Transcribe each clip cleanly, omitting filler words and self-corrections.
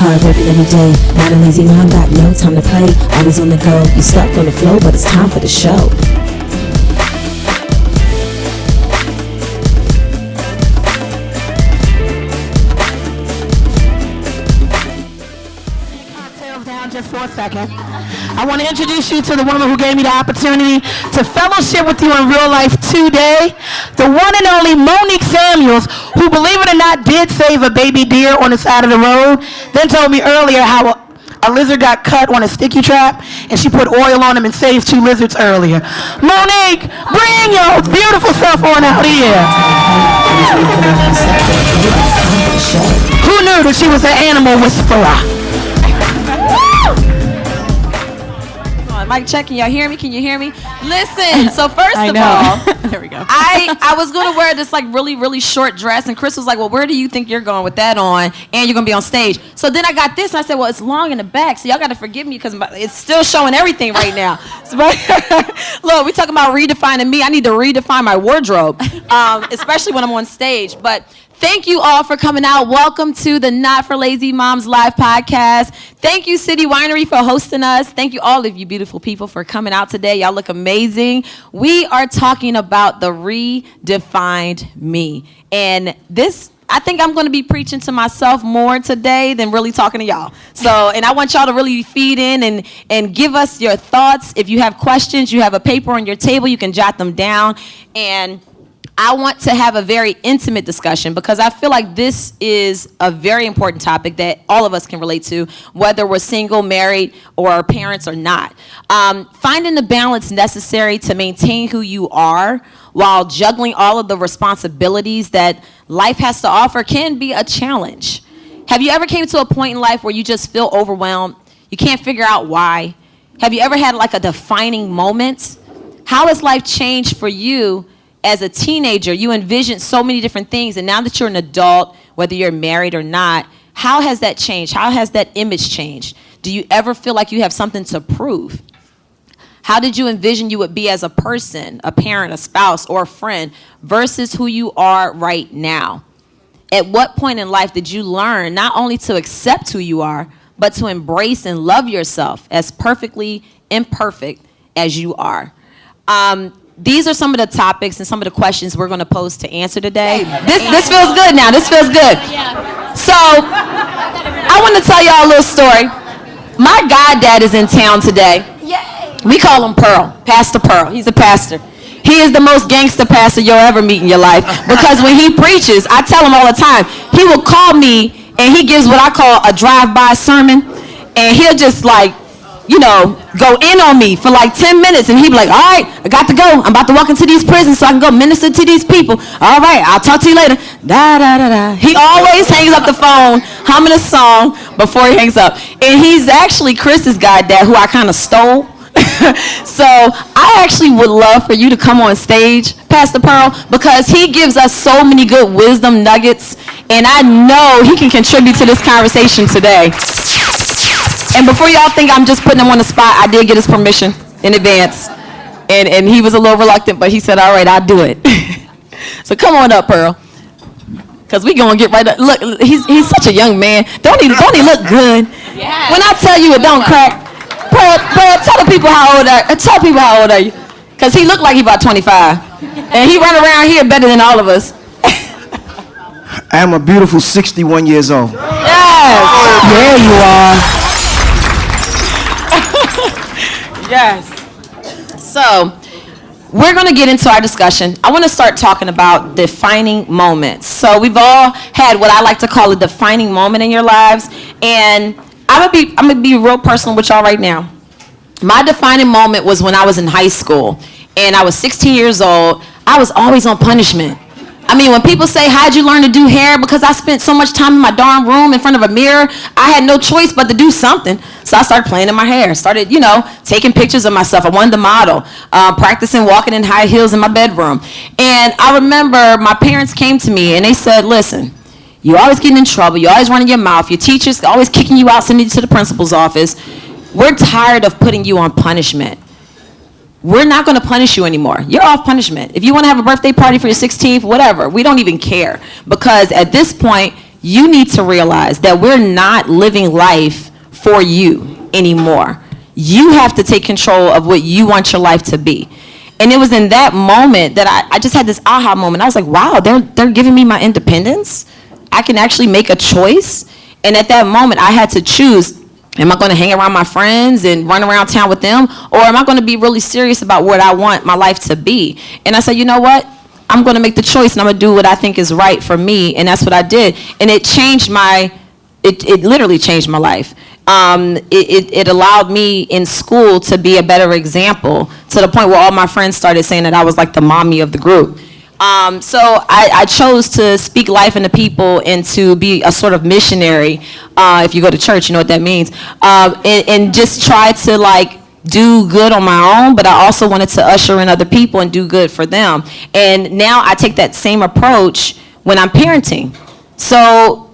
hard working every day. Not a lazy mom, got no time to play. Always on the go, you stuck on the flow, but it's time for the show. Just for a second. I want to introduce you to the woman who gave me the opportunity to fellowship with you in real life today. The one and only Monique Samuels, who, believe it or not, did save a baby deer on the side of the road. Then told me earlier how a lizard got cut on a sticky trap, and she put oil on him and saved 2 lizards earlier. Monique, bring your beautiful self on out here. Who knew that she was an animal whisperer? Mic check, can y'all hear me? Can you hear me? Listen, so first of all, there we go. I was going to wear this like really short dress, and Chris was like, well, where do you think you're going with that on? And you're going to be on stage. So then I got this, and I said, well, it's long in the back, so y'all got to forgive me because it's still showing everything right now. So, look, we talking about redefining me. I need to redefine my wardrobe, especially when I'm on stage. But thank you all for coming out. Welcome to the Not for Lazy Moms Live podcast. Thank you, City Winery, for hosting us. Thank you, all of you beautiful people, for coming out today. Y'all look amazing. We are talking about the redefined me. And this, I think I'm going to be preaching to myself more today than really talking to y'all. So, and I want y'all to really feed in and give us your thoughts. If you have questions, you have a paper on your table, you can jot them down. And I want to have a very intimate discussion because I feel like this is a very important topic that all of us can relate to, whether we're single, married, or parents or not. Finding the balance necessary to maintain who you are while juggling all of the responsibilities that life has to offer can be a challenge. Have you ever came to a point in life where you just feel overwhelmed? You can't figure out why? Have you ever had like a defining moment? How has life changed for you? As a teenager, you envisioned so many different things, and now that you're an adult, whether you're married or not, how has that changed? How has that image changed? Do you ever feel like you have something to prove? How did you envision you would be as a person, a parent, a spouse, or a friend versus who you are right now? At what point in life did you learn not only to accept who you are, but to embrace and love yourself as perfectly imperfect as you are? These are some of the topics and some of the questions we're going to pose to answer today. This feels good now. This feels good. So I want to tell y'all a little story. My goddad is in town today. We call him Pearl, Pastor Pearl. He's a pastor. He is the most gangster pastor you'll ever meet in your life because when he preaches, I tell him all the time, he will call me and he gives what I call a drive-by sermon, and he'll just like, you know, go in on me for like 10 minutes, and he'd be like, all right, I got to go. I'm about to walk into these prisons so I can go minister to these people. All right, I'll talk to you later. Da, da, da, da. He always hangs up the phone, humming a song before he hangs up. And he's actually Chris's goddad, who I kind of stole. So I actually would love for you to come on stage, Pastor Pearl, because he gives us so many good wisdom nuggets, and I know he can contribute to this conversation today. And before y'all think I'm just putting him on the spot, I did get his permission in advance. And he was a little reluctant, but he said, all right, I'll do it. So come on up, Pearl. Because we going to get right up. Look, he's such a young man. Don't he look good? Yeah. When I tell you it don't crack. Pearl, tell people how old are you? Because he looked like he about 25. And he run around here better than all of us. I am a beautiful 61 years old. Yes. There you are. Yes. So, we're going to get into our discussion. I want to start talking about defining moments. So, we've all had what I like to call a defining moment in your lives. And I'm going to be real personal with y'all right now. My defining moment was when I was in high school. And I was 16 years old. I was always on punishment. I mean, when people say, how'd you learn to do hair? Because I spent so much time in my darn room in front of a mirror, I had no choice but to do something. So I started playing in my hair, started, taking pictures of myself. I wanted to model, practicing walking in high heels in my bedroom. And I remember my parents came to me and they said, listen, you're always getting in trouble. You're always running your mouth. Your teacher's always kicking you out, sending you to the principal's office. We're tired of putting you on punishment. We're not going to punish you anymore. You're off punishment. If you want to have a birthday party for your 16th, whatever, we don't even care. Because at this point, you need to realize that we're not living life for you anymore. You have to take control of what you want your life to be. And it was in that moment that I just had this aha moment. I was like, wow, they're giving me my independence. I can actually make a choice. And at that moment, I had to choose, am I going to hang around my friends and run around town with them? Or am I going to be really serious about what I want my life to be? And I said, you know what? I'm going to make the choice, and I'm going to do what I think is right for me. And that's what I did. And it changed it literally changed my life. It allowed me in school to be a better example, to the point where all my friends started saying that I was like the mommy of the group. So I chose to speak life into people and to be a sort of missionary. If you go to church, you know what that means. And just try to like do good on my own, but I also wanted to usher in other people and do good for them. And now I take that same approach when I'm parenting. So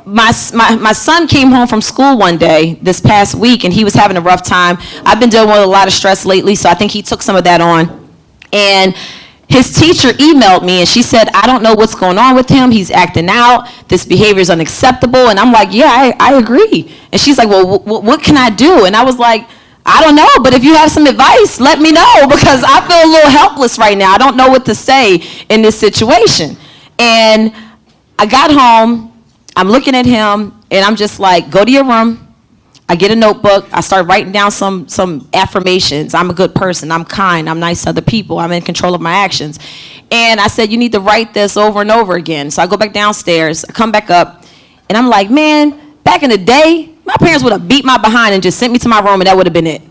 my son came home from school one day this past week, and he was having a rough time. I've been dealing with a lot of stress lately, so I think he took some of that on. And his teacher emailed me, and she said, I don't know what's going on with him. He's acting out. This behavior is unacceptable. And I'm like, yeah, I agree. And she's like, well, what can I do? And I was like, I don't know, but if you have some advice, let me know, because I feel a little helpless right now. I don't know what to say in this situation. And I got home. I'm looking at him, and I'm just like, go to your room. I get a notebook. I start writing down some affirmations. I'm a good person. I'm kind. I'm nice to other people. I'm in control of my actions. And I said, you need to write this over and over again. So I go back downstairs. I come back up, and I'm like, man, back in the day, my parents would have beat my behind and just sent me to my room, and that would have been it.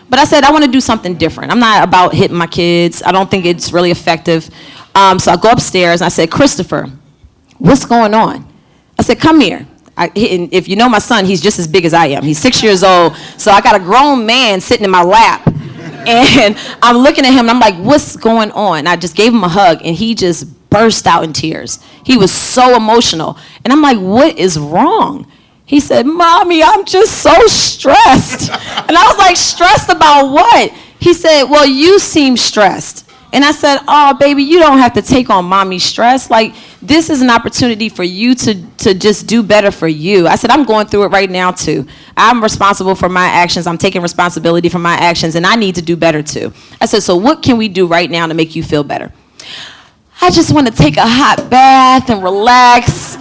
But I said, I want to do something different. I'm not about hitting my kids. I don't think it's really effective. So I go upstairs, and I said, Christopher, what's going on? I said, come here. If you know my son, he's just as big as I am. He's 6 years old, so I got a grown man sitting in my lap. And I'm looking at him, and I'm like, what's going on? I just gave him a hug, and he just burst out in tears. He was so emotional. And I'm like, what is wrong? He said, Mommy, I'm just so stressed. And I was like, stressed about what? He said, well, you seem stressed. And I said, oh, baby, you don't have to take on Mommy's stress. Like, this is an opportunity for you to just do better for you. I said, I'm going through it right now, too. I'm responsible for my actions. I'm taking responsibility for my actions, and I need to do better, too. I said, so what can we do right now to make you feel better? I just want to take a hot bath and relax.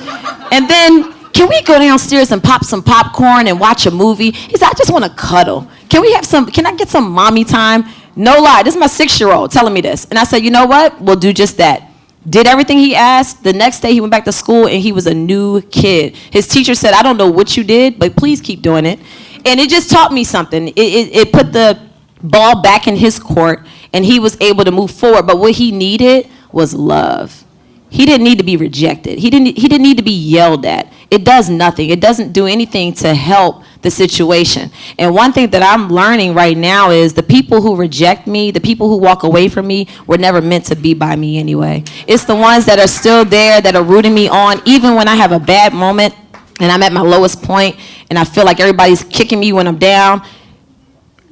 And then, can we go downstairs and pop some popcorn and watch a movie? He said, I just want to cuddle. Can I get some mommy time? No lie, this is my 6-year-old telling me this. And I said, you know what? We'll do just that. Did everything he asked. The next day he went back to school, and he was a new kid. His teacher said, I don't know what you did, but please keep doing it. And it just taught me something. It put the ball back in his court, and he was able to move forward. But what he needed was love. He didn't need to be rejected. He didn't need to be yelled at. It does nothing. It doesn't do anything to help the situation. And one thing that I'm learning right now is the people who reject me, the people who walk away from me, were never meant to be by me anyway. It's the ones that are still there, that are rooting me on, even when I have a bad moment and I'm at my lowest point and I feel like everybody's kicking me when I'm down.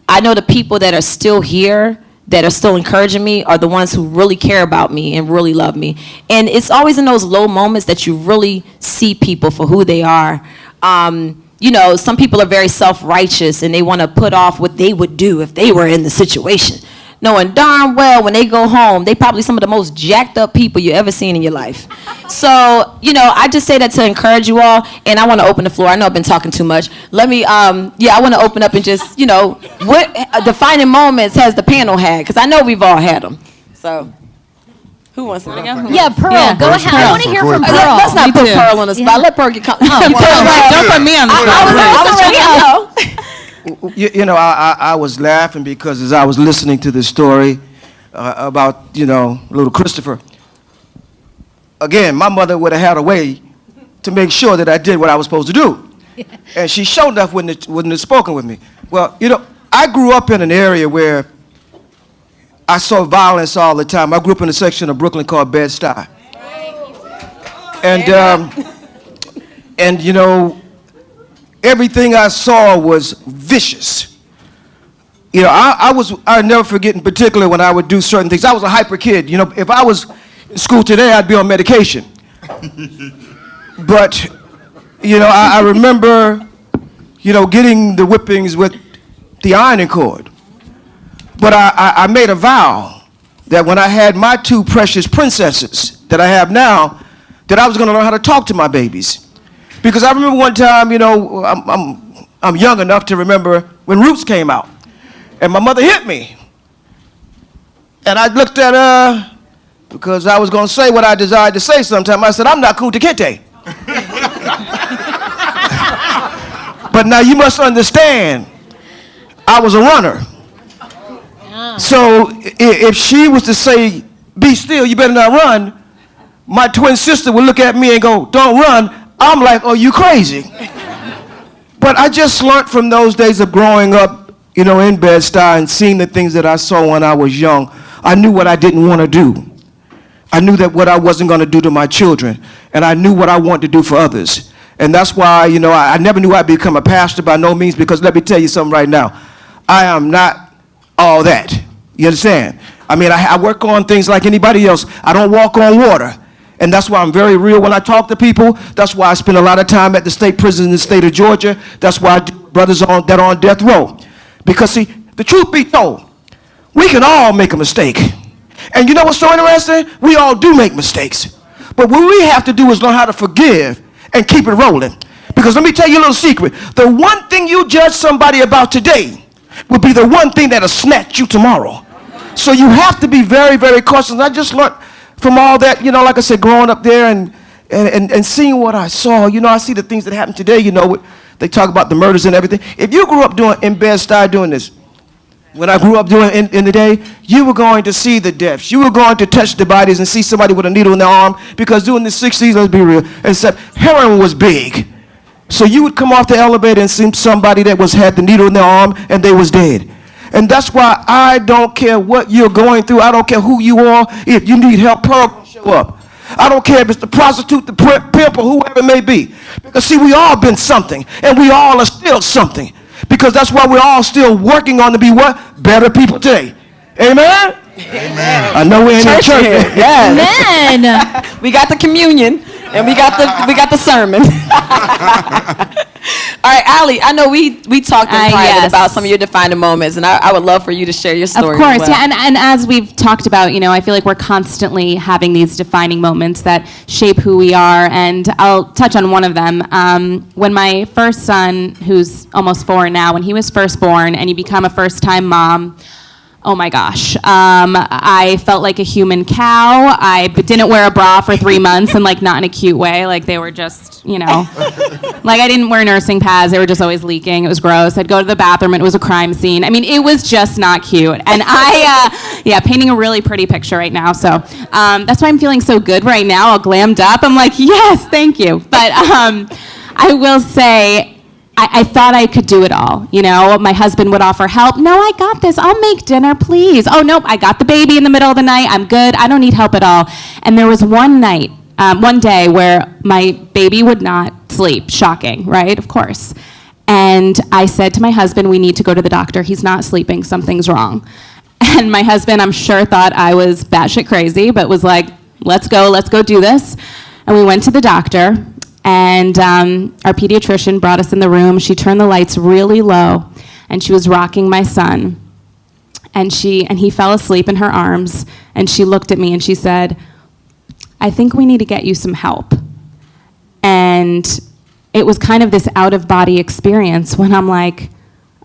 I know the people that are still here, that are still encouraging me, are the ones who really care about me and really love me. And it's always in those low moments that you really see people for who they are. You know, some people are very self-righteous, and they want to put off what they would do if they were in the situation, knowing darn well when they go home, they probably some of the most jacked up people you ever seen in your life. So, you know, I just say that to encourage you all, and I want to open the floor. I know I've been talking too much. Let me, I want to open up and just, you know, what defining moments has the panel had? Because I know we've all had them. So, who wants to go? Yeah, Pearl, go ahead. I want to hear from Pearl. Let's not put Pearl on the spot. Let Pearl get comfortable. Don't put me on the spot. You know, I was laughing because as I was listening to this story about, you know, little Christopher, again, my mother would have had a way to make sure that I did what I was supposed to do. And she sure enough wouldn't have spoken with me. Well, you know, I grew up in an area where I saw violence all the time. I grew up in a section of Brooklyn called Bed-Stuy. And you know, everything I saw was vicious. You know, I never forget in particular when I would do certain things. I was a hyper kid. You know, if I was in school today, I'd be on medication. But I remember, getting the whippings with the ironing cord. But I made a vow that when I had my two precious princesses that I have now, that I was going to learn how to talk to my babies. Because I remember one time, I'm young enough to remember when Roots came out. And my mother hit me. And I looked at her because I was going to say what I desired to say sometime. I said, I'm not Kunta Kinte. But now you must understand, I was a runner. So if she was to say, be still, you better not run, my twin sister would look at me and go, don't run. I'm like, oh, you crazy. But I just learned from those days of growing up, in Bed-Stuy and seeing the things that I saw when I was young. I knew what I didn't want to do. I knew that what I wasn't going to do to my children. And I knew what I wanted to do for others. And that's why, I never knew I'd become a pastor by no means, because let me tell you something right now. I am not all that. You understand? I mean, I work on things like anybody else. I don't walk on water. And that's why I'm very real when I talk to people. That's why I spend a lot of time at the state prison in the state of Georgia. That's why I do brothers that are on death row. Because, see, the truth be told, we can all make a mistake. And you know what's so interesting? We all do make mistakes. But what we have to do is learn how to forgive and keep it rolling. Because let me tell you a little secret. The one thing you judge somebody about today will be the one thing that'll snatch you tomorrow. So you have to be very, very cautious. And I just learned from all that, like I said, growing up there and seeing what I saw. I see the things that happen today, they talk about the murders and everything. If you grew up in Bed-Stuy doing this, when I grew up doing in the day, you were going to see the deaths. You were going to touch the bodies and see somebody with a needle in their arm, because during the 60s, let's be real, except heroin was big. So you would come off the elevator and see somebody that had the needle in their arm and they was dead. And that's why I don't care what you're going through. I don't care who you are. If you need help, Pearl will show up. I don't care if it's the prostitute, the pimp, or whoever it may be. Because, see, we all been something, and we all are still something. Because that's why we're all still working on to be what? Better people today. Amen? Amen. I know we're in the church. Yes. Amen. We got the communion, and we got the sermon. All right, Allie, I know we talked in private about some of your defining moments, and I would love for you to share your story. Of course, as well. yeah, and as we've talked about, I feel like we're constantly having these defining moments that shape who we are, and I'll touch on one of them. When my first son, who's almost 4 now, when he was first born, and you become a first-time mom, oh my gosh. I felt like a human cow. I didn't wear a bra for 3 months, and not in a cute way. They were just, I didn't wear nursing pads. They were just always leaking. It was gross. I'd go to the bathroom. It was a crime scene. I mean, it was just not cute. And painting a really pretty picture right now. So that's why I'm feeling so good right now, all glammed up. I'm like, yes, thank you. But I will say, I thought I could do it all. My husband would offer help. No, I got this. I'll make dinner, please. Oh, nope, I got the baby in the middle of the night. I'm good. I don't need help at all. And there was one day where my baby would not sleep. Shocking, right? Of course. And I said to my husband, we need to go to the doctor. He's not sleeping. Something's wrong. And my husband, I'm sure, thought I was batshit crazy, but was like, let's go do this. And we went to the doctor. And our pediatrician brought us in the room. She turned the lights really low, and she was rocking my son. And he fell asleep in her arms, and she looked at me and she said, I think we need to get you some help. And it was kind of this out-of-body experience when I'm like,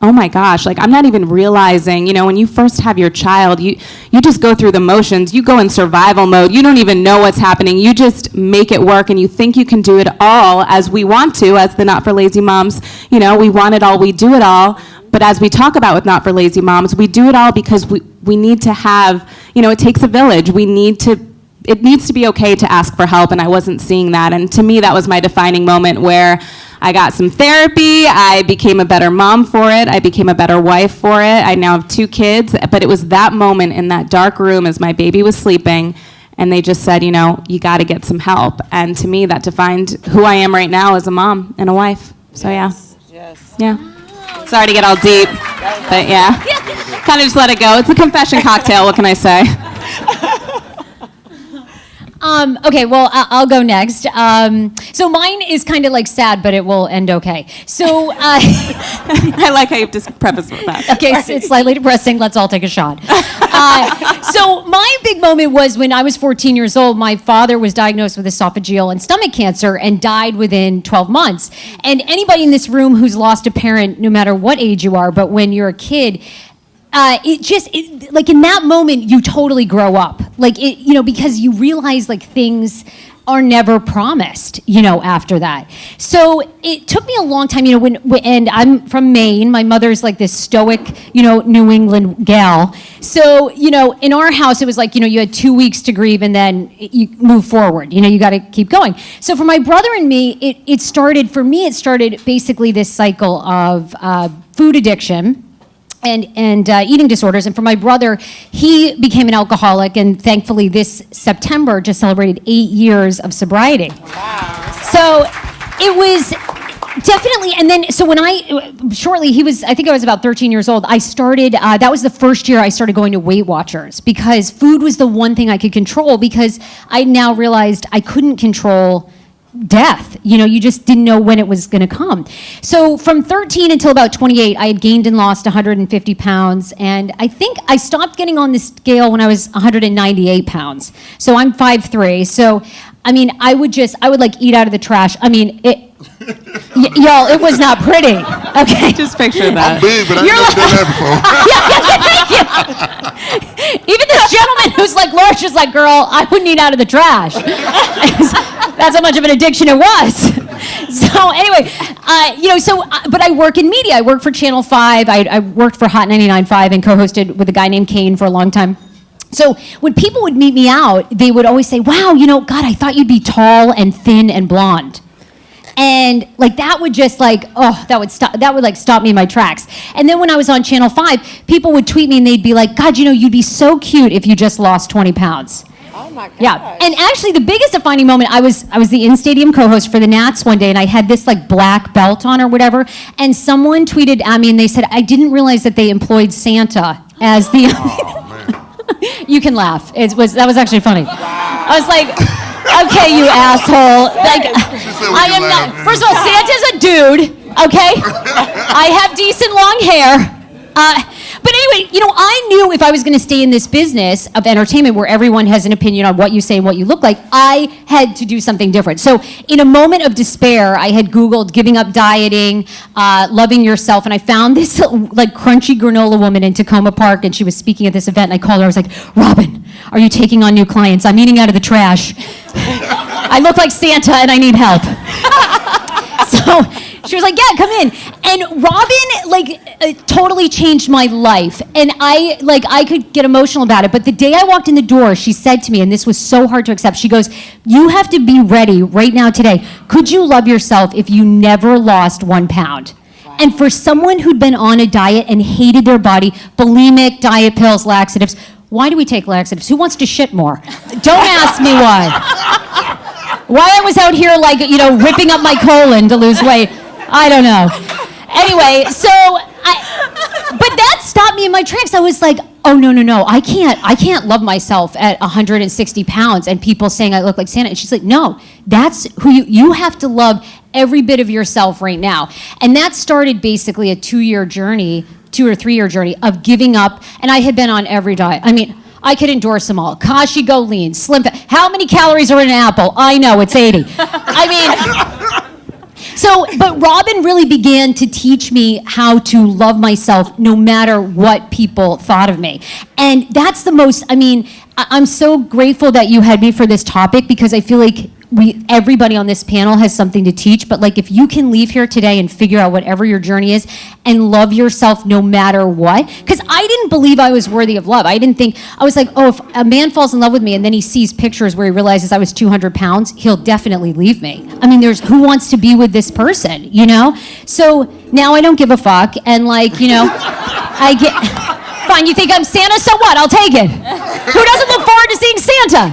oh my gosh, I'm not even realizing, when you first have your child, you just go through the motions. You go in survival mode. You don't even know what's happening. You just make it work, and you think you can do it all as we want to, as the Not for Lazy Moms. We want it all, we do it all. But as we talk about with Not for Lazy Moms, we do it all because we need to have, it takes a village. It needs to be okay to ask for help, and I wasn't seeing that. And to me, that was my defining moment where I got some therapy. I became a better mom for it. I became a better wife for it. I now have 2 kids. But it was that moment in that dark room as my baby was sleeping, and they just said, you got to get some help. And to me, that defined who I am right now as a mom and a wife. So, Yes. Yeah. Sorry to get all deep, but yeah. Kind of just let it go. It's a confession cocktail. What can I say? Okay, well, I'll go next. So mine is kind of like sad, but it will end okay. So I like how you have to preface with that. okay, it's slightly depressing. Let's all take a shot. So my big moment was when I was 14 years old. My father was diagnosed with esophageal and stomach cancer and died within 12 months. And anybody in this room who's lost a parent, no matter what age you are, but when you're a kid, like in that moment, you totally grow up. Like, because you realize like things are never promised, after that. So it took me a long time, and I'm from Maine. My mother's like this stoic, New England gal. So, in our house, it was like, you had 2 weeks to grieve and then you move forward. You got to keep going. So for my brother and me, it started basically this cycle of food addiction and eating disorders. And for my brother, he became an alcoholic, and thankfully this September just celebrated 8 years of sobriety. Wow. So it was definitely, and then, so when I think I was about 13 years old, I started, that was the first year I started going to Weight Watchers, because food was the one thing I could control, because I now realized I couldn't control death. You just didn't know when it was going to come. So from 13 until about 28, I had gained and lost 150 pounds. And I think I stopped getting on the scale when I was 198 pounds. So I'm 5'3". So, I would like eat out of the trash. Y'all, it was not pretty. Okay. Just picture that. I'm big, but I ain't never done that before. Thank you. Even this gentleman who's like large is like, girl, I wouldn't eat out of the trash. That's how much of an addiction it was. So anyway, but I work in media. I work for Channel 5. I worked for Hot 99.5 and co-hosted with a guy named Kane for a long time. So when people would meet me out, they would always say, wow, God, I thought you'd be tall and thin and blonde. And like that would just like, that would like stop me in my tracks. And then when I was on Channel 5, people would tweet me and they'd be like, God, you'd be so cute if you just lost 20 pounds. Oh my God. Yeah. And actually the biggest defining moment, I was the in-stadium co-host for the Nats one day, and I had this like black belt on or whatever, and someone tweeted at me and they said, I didn't realize that they employed Santa as the... You can laugh. That was actually funny. Wow. I was like, okay, you asshole. Like, I am not. First of all, Santa's a dude. Okay, I have decent long hair. But anyway, I knew if I was going to stay in this business of entertainment where everyone has an opinion on what you say and what you look like, I had to do something different. So in a moment of despair, I had Googled giving up dieting, loving yourself, and I found this like crunchy granola woman in Tacoma Park, and she was speaking at this event, and I called her. I was like, Robin, are you taking on new clients? I'm eating out of the trash. I look like Santa and I need help. So she was like, yeah, come in. And Robin, totally changed my life. And I could get emotional about it. But the day I walked in the door, she said to me, and this was so hard to accept, she goes, you have to be ready right now today. Could you love yourself if you never lost 1 pound? Wow. And for someone who'd been on a diet and hated their body, bulimic, diet pills, laxatives, why do we take laxatives? Who wants to shit more? Don't ask me why. Why I was out here ripping up my colon to lose weight, I don't know. Anyway, but that stopped me in my tracks. I was like, oh no, I can't love myself at 160 pounds and people saying I look like Santa. And she's like, no, that's who you have to love every bit of yourself right now. And that started basically a 2 or 3 year journey of giving up. And I had been on every diet. I could endorse them all. Kashi Go Lean, Slim Fast. How many calories are in an apple? I know, it's 80. But Robin really began to teach me how to love myself no matter what people thought of me. And that's the most, I'm so grateful that you had me for this topic, because I feel like everybody on this panel has something to teach, but if you can leave here today and figure out whatever your journey is and love yourself no matter what, because I didn't believe I was worthy of love. I was like, oh, if a man falls in love with me and then he sees pictures where he realizes I was 200 pounds, he'll definitely leave me. There's who wants to be with this person, So now I don't give a fuck, and I get... Fine, you think I'm Santa? So what? I'll take it. Who doesn't look forward to seeing Santa?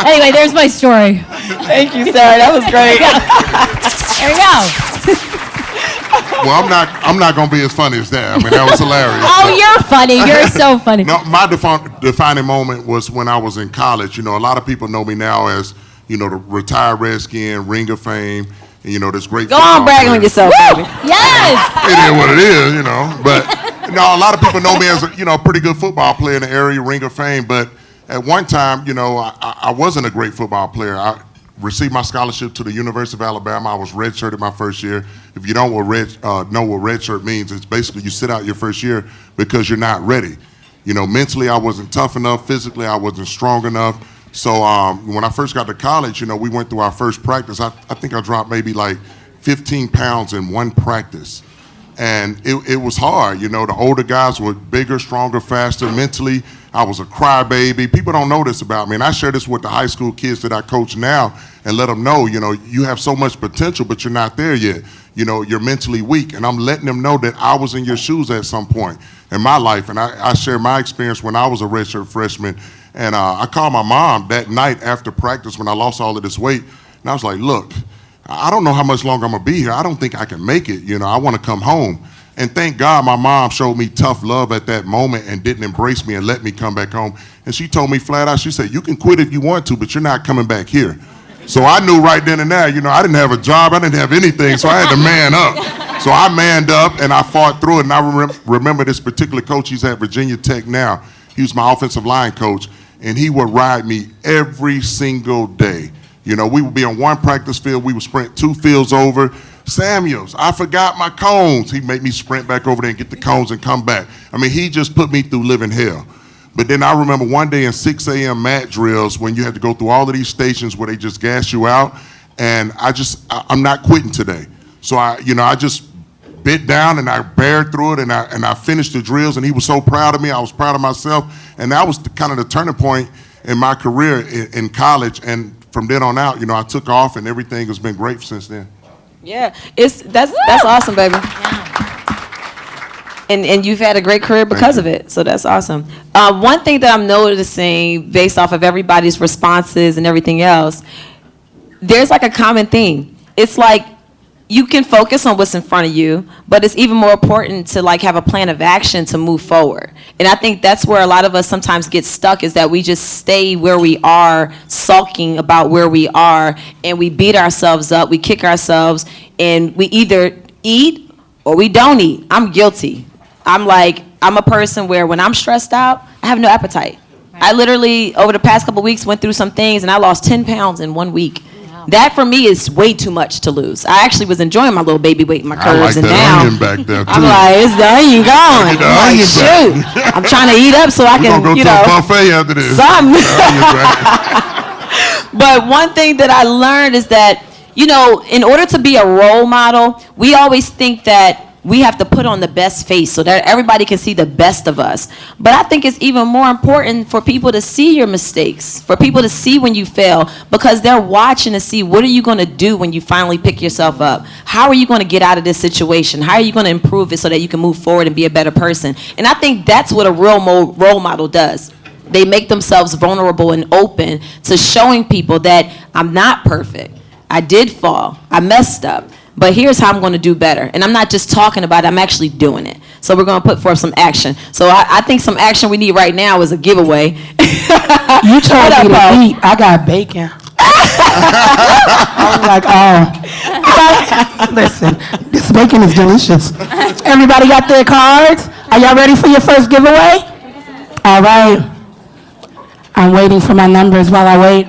Anyway, there's my story. Thank you, Sarah. That was great. There you go. Well, I'm not gonna be as funny as that. I mean, that was hilarious. Oh, you're funny. You're so funny. No, my defining moment was when I was in college. You know, a lot of people know me now as, you know, the retired Redskin, Ring of Fame, and, you know, this great. Go on, bragging on yourself, baby. Yes. It is what it is, you know. But no, a lot of people know me as a, you know, pretty good football player in the area, Ring of Fame. But at one time, you know, I wasn't a great football player. I received my scholarship to the University of Alabama. I was redshirted my first year. If you don't know what redshirt means, it's basically you sit out your first year because you're not ready. You know, mentally I wasn't tough enough. Physically I wasn't strong enough. So when I first got to college, you know, we went through our first practice. I think I dropped maybe like 15 pounds in one practice. And it was hard. You know, the older guys were bigger, stronger, faster. Mentally, I was a crybaby. People don't know this about me. And I share this with the high school kids that I coach now and let them know, you know, you have so much potential, but you're not there yet. You know, you're mentally weak. And I'm letting them know that I was in your shoes at some point in my life. And I share my experience when I was a redshirt freshman. And I called my mom that night after practice when I lost all of this weight. And I was like, look, I don't know how much longer I'm gonna be here. I don't think I can make it. You know, I wanna come home. And thank God my mom showed me tough love at that moment and didn't embrace me and let me come back home. And she told me flat out, she said, you can quit if you want to, but you're not coming back here. So I knew right then and there, you know, I didn't have a job, I didn't have anything, so I had to man up. So I manned up and I fought through it. And I remember this particular coach, he's at Virginia Tech now. He was my offensive line coach, and he would ride me every single day. You know, we would be on one practice field, we would sprint 2 fields over. Samuels, I forgot my cones. He'd make me sprint back over there and get the cones and come back. I mean, he just put me through living hell. But then I remember one day in 6 a.m. mat drills when you had to go through all of these stations where they just gas you out, and I'm not quitting today. So I just bit down and I bared through it and I finished the drills, and he was so proud of me. I was proud of myself, and that was kind of the turning point in my career in college. And from then on out, you know, I took off, and everything has been great since then. Yeah, that's awesome, baby. And you've had a great career because of it, so that's awesome. One thing that I'm noticing based off of everybody's responses and everything else, there's like a common theme. It's like you can focus on what's in front of you, but it's even more important to like have a plan of action to move forward. And I think that's where a lot of us sometimes get stuck, is that we just stay where we are, sulking about where we are, and we beat ourselves up, we kick ourselves, and we either eat or we don't eat. I'm guilty. I'm a person where when I'm stressed out, I have no appetite. Right. I literally, over the past couple weeks, went through some things, and I lost 10 pounds in 1 week. That for me is way too much to lose. I actually was enjoying my little baby weight in my curves, and now back there too. I'm like, it's the onion gone. I'm like, shoot, I'm trying to eat up so I can, go you to know, a buffet after this. Something. But one thing that I learned is that, you know, in order to be a role model, we always think that we have to put on the best face so that everybody can see the best of us. But I think it's even more important for people to see your mistakes, for people to see when you fail, because they're watching to see what are you going to do when you finally pick yourself up. How are you going to get out of this situation? How are you going to improve it so that you can move forward and be a better person? And I think that's what a real role model does. They make themselves vulnerable and open to showing people that I'm not perfect. I did fall. I messed up. But here's how I'm going to do better. And I'm not just talking about it, I'm actually doing it. So we're going to put forth some action. So I think some action we need right now is a giveaway. You told me to eat. I got bacon. I was like, oh. Listen, this bacon is delicious. Everybody got their cards? Are y'all ready for your first giveaway? All right. I'm waiting for my numbers while I wait.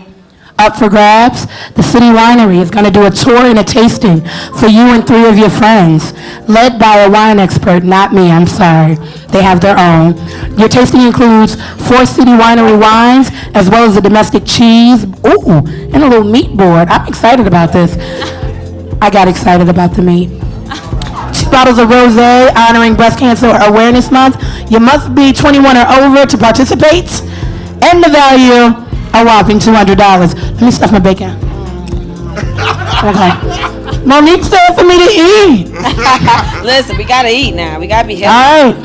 Up for grabs, the City Winery is going to do a tour and a tasting for you and 3 of your friends, led by a wine expert, not me, I'm sorry. They have their own. Your tasting includes 4 City Winery wines, as well as a domestic cheese, ooh, and a little meat board. I'm excited about this. I got excited about the meat. 2 bottles of rosé honoring Breast Cancer Awareness Month. You must be 21 or over to participate. And the value, a whopping $200. Let me stuff my bacon. Okay. Monique said for me to eat. Listen, we gotta eat now. We gotta be healthy. All right.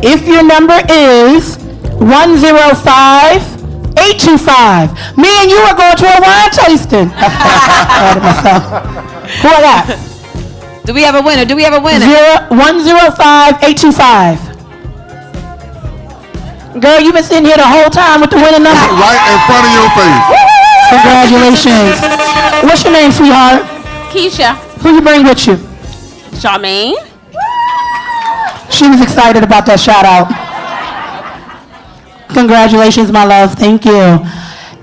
If your number is 105-825, me and you are going to a wine tasting. Proud of myself. Who I got? Do we have a winner? 105-825. Girl, you've been sitting here the whole time with the winning number. Right in front of your face. Congratulations. What's your name, sweetheart? Keisha. Who you bring with you? Charmaine. She was excited about that shout out. Congratulations, my love. Thank you.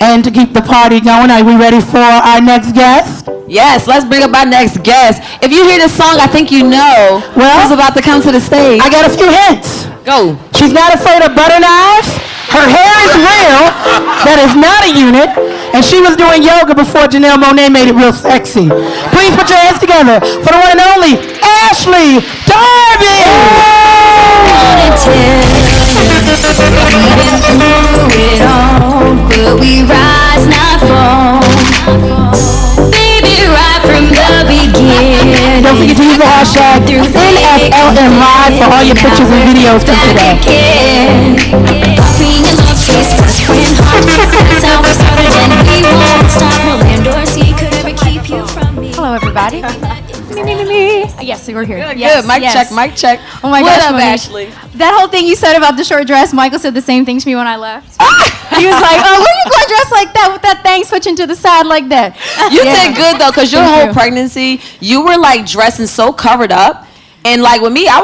And to keep the party going, are we ready for our next guest? Yes, let's bring up our next guest. If you hear this song, I think you know who's about to come to the stage. I got a few hints. Go. She's not afraid of butter knives. Her hair is real. That is not a unit. And she was doing yoga before Janelle Monáe made it real sexy. Please put your hands together for the one and only Ashley Darby. But we rise, not fall. Baby, right from the beginning. Don't forget to use the hashtag NFLMLive for all your pictures and videos from today. Hello, everybody. Yes, we're here. Good, Yes, good. Mic yes. check, mic check. Oh my What gosh, up, Monique? Ashley? That whole thing you said about the short dress, Michael said the same thing to me when I left. He was like, "Oh, where you going dressed like that with that thing switching to the side like that?" You Yeah. did good though, because your Thank whole you. pregnancy, you were like dressing so covered up. And like with me, I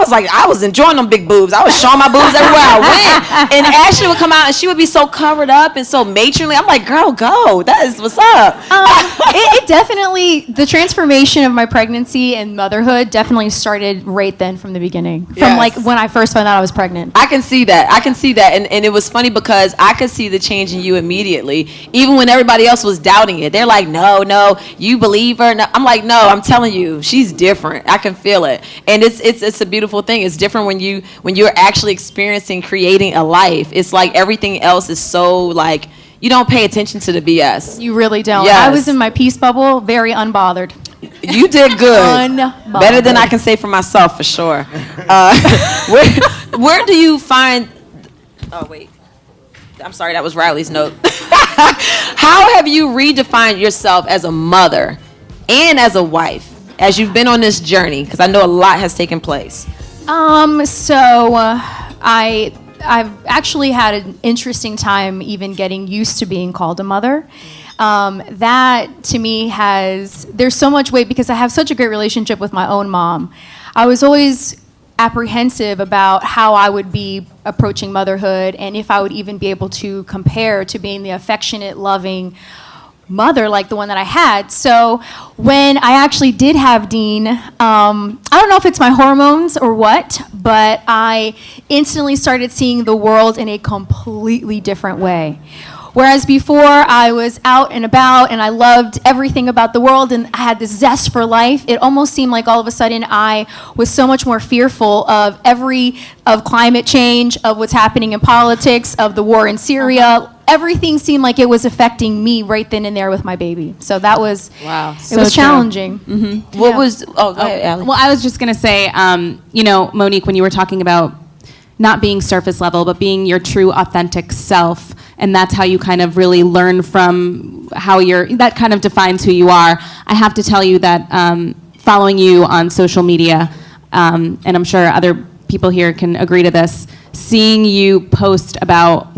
was enjoying them big boobs. I was showing my boobs everywhere I went. And Ashley would come out and she would be so covered up and so matronly. I'm like, girl, go. That is what's up. It definitely, the transformation of my pregnancy and motherhood definitely started right then from the beginning. From Yes. like when I first found out I was pregnant. I can see that. I can see that. And it was funny because I could see the change in you immediately. Even when everybody else was doubting it. They're like, no, you believe her. No. I'm like, no, I'm telling you, she's different. I can feel it. And it's a beautiful thing. It's different when you're actually experiencing creating a life. It's like everything else is so like, you don't pay attention to the BS. You really don't. Yes. I was in my peace bubble, very unbothered. You did good. Unbothered. Better than I can say for myself, for sure. Where do you find... Oh, wait. I'm sorry, that was Riley's note. How have you redefined yourself as a mother and as a wife as you've been on this journey? Because I know a lot has taken place. I've actually had an interesting time even getting used to being called a mother. That to me there's so much weight because I have such a great relationship with my own mom. I was always apprehensive about how I would be approaching motherhood and if I would even be able to compare to being the affectionate, loving mother like the one that I had. So when I actually did have Dean, I don't know if it's my hormones or what, but I instantly started seeing the world in a completely different way. Whereas before I was out and about and I loved everything about the world and I had this zest for life, it almost seemed like all of a sudden I was so much more fearful of climate change, of what's happening in politics, of the war in Syria. Everything seemed like it was affecting me right then and there with my baby. So that was, Wow. it was challenging. What was... Oh, go ahead, Allie. Well, I was just going to say, Monique, when you were talking about not being surface level, but being your true authentic self, and that's how you kind of really learn from how that kind of defines who you are. I have to tell you that following you on social media, and I'm sure other people here can agree to this, seeing you post about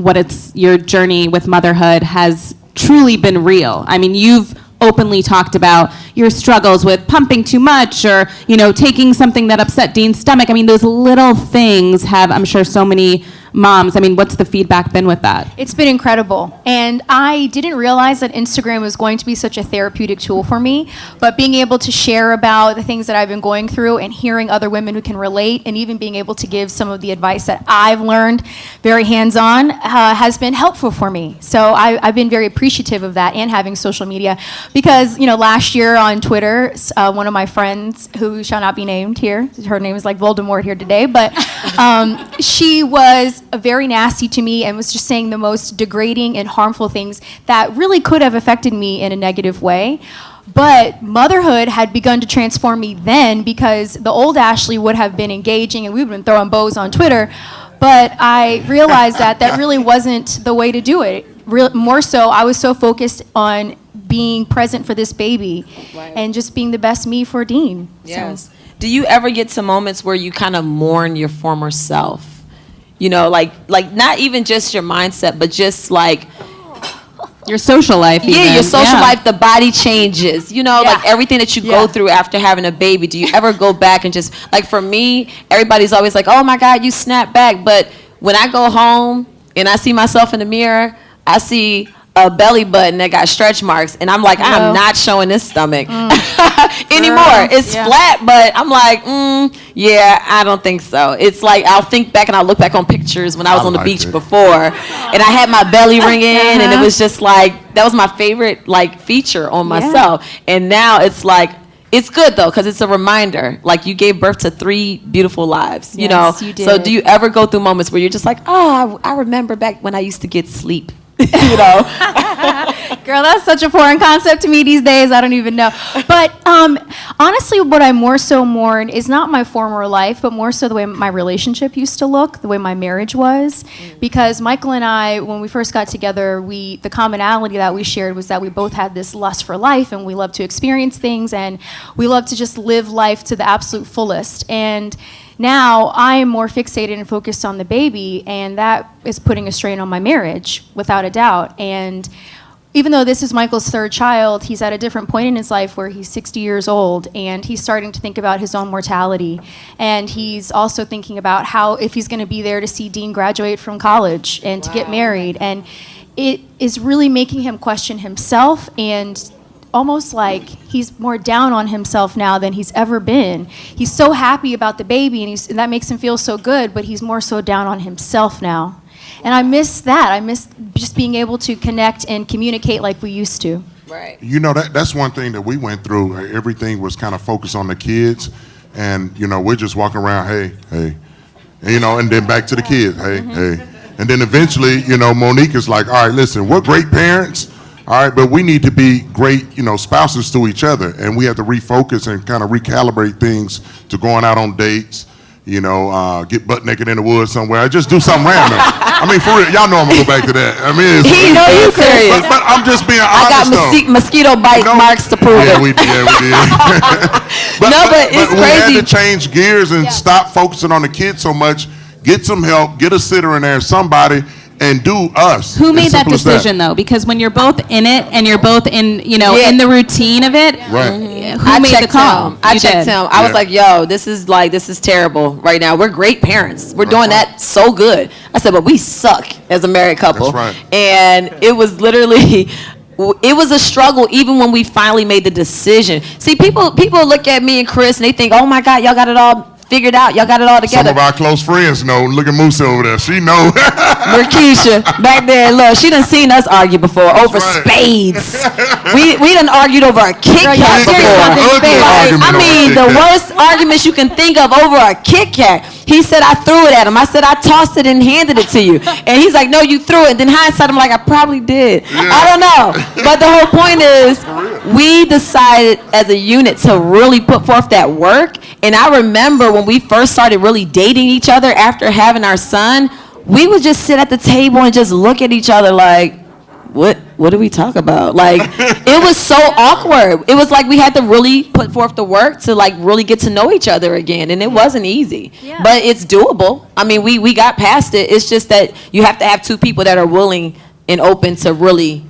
your journey with motherhood has truly been real. I mean, you've openly talked about your struggles with pumping too much or, taking something that upset Dean's stomach. I mean, those little things have, I'm sure, so many moms. I mean, what's the feedback been with that? It's been incredible. And I didn't realize that Instagram was going to be such a therapeutic tool for me. But being able to share about the things that I've been going through and hearing other women who can relate and even being able to give some of the advice that I've learned very hands-on has been helpful for me. So I've been very appreciative of that and having social media. Because, last year on Twitter, one of my friends, who shall not be named here, her name is like Voldemort here today, but she was very nasty to me and was just saying the most degrading and harmful things that really could have affected me in a negative way. But motherhood had begun to transform me then because the old Ashley would have been engaging and we've been throwing bows on Twitter. But I realized that really wasn't the way to do it. More so, I was so focused on being present for this baby and just being the best me for Dean. Yes. So. do you ever get to moments where you kind of mourn your former self? You know, like not even just your mindset, but just like Your social life. yeah, your social life. The body changes. You know, like everything that you go through after having a baby. Do you ever go back and just like for me? Everybody's always like, "Oh my God, you snap back." But when I go home and I see myself in the mirror, I see a belly button that got stretch marks, and I'm like, I'm not showing this stomach anymore. It's flat, but I'm like, yeah, I don't think so. It's like I'll think back and I'll look back on pictures when I was on the beach before, and I had my belly ring in, and it was just like that was my favorite like feature on myself. And now it's like. It's good though, because it's a reminder. Like you gave birth to 3 beautiful lives, you know. You did. So do you ever go through moments where you're just like, oh, I remember back when I used to get sleep, you know? Girl, that's such a foreign concept to me these days. I don't even know. But honestly, what I more so mourn is not my former life, but more so the way my relationship used to look, the way my marriage was. Because Michael and I, when we first got together, the commonality that we shared was that we both had this lust for life, and we love to experience things, and we love to just live life to the absolute fullest. And now I am more fixated and focused on the baby, and that is putting a strain on my marriage, without a doubt. And even though this is Michael's 3rd child, he's at a different point in his life where he's 60 years old, and he's starting to think about his own mortality. And he's also thinking about how if he's going to be there to see Dean graduate from college and to get married. And it is really making him question himself, and almost like he's more down on himself now than he's ever been. He's so happy about the baby, and that makes him feel so good, but he's more so down on himself now. And I miss that. I miss just being able to connect and communicate like we used to. Right. You know, that's one thing that we went through. Everything was kind of focused on the kids. And, you know, we're just walking around, hey. And, you know, and then back to the kids, hey. And then eventually, you know, Monique is like, all right, listen, we're great parents. All right, but we need to be great, you know, spouses to each other. And we have to refocus and kind of recalibrate things to going out on dates. You know, get butt naked in the woods somewhere. Just do something random. I mean, for real, y'all know I'm gonna go back to that. I mean, He know you serious. But I'm just being honest. I got mosquito bite marks to prove it. We did. but it's we crazy. had to change gears and stop focusing on the kids so much. Get some help. Get a sitter in there, somebody, and do us. Who made that decision though? Because when you're both in it and you're both in, you know, in the routine of it, who made the call? I checked him. I was like, yo, this is terrible right now. We're great parents. We're doing that so good. I said, but we suck as a married couple. That's right. And it was literally, it was a struggle even when we finally made the decision. See, people look at me and Chris and they think, oh my God, y'all got it all figured out. Y'all got it all together. Some of our close friends know. Look at Moose over there. She know. Markeisha back there, look, she done seen us argue before over spades. We done argued over a Kit Kat before. I mean, the worst arguments you can think of over a Kit Kat. He said I threw it at him. I said I tossed it and handed it to you. And he's like, no, you threw it. And then hindsight, I'm like, I probably did. I don't know. But the whole point is, we decided as a unit to really put forth that work. And I remember when we first started really dating each other after having our son, we would just sit at the table and just look at each other like, what do we talk about? Like, it was so awkward. It was like we had to really put forth the work to like really get to know each other again. And it wasn't easy, but it's doable. I mean, we got past it. It's just that you have to have 2 people that are willing and open to really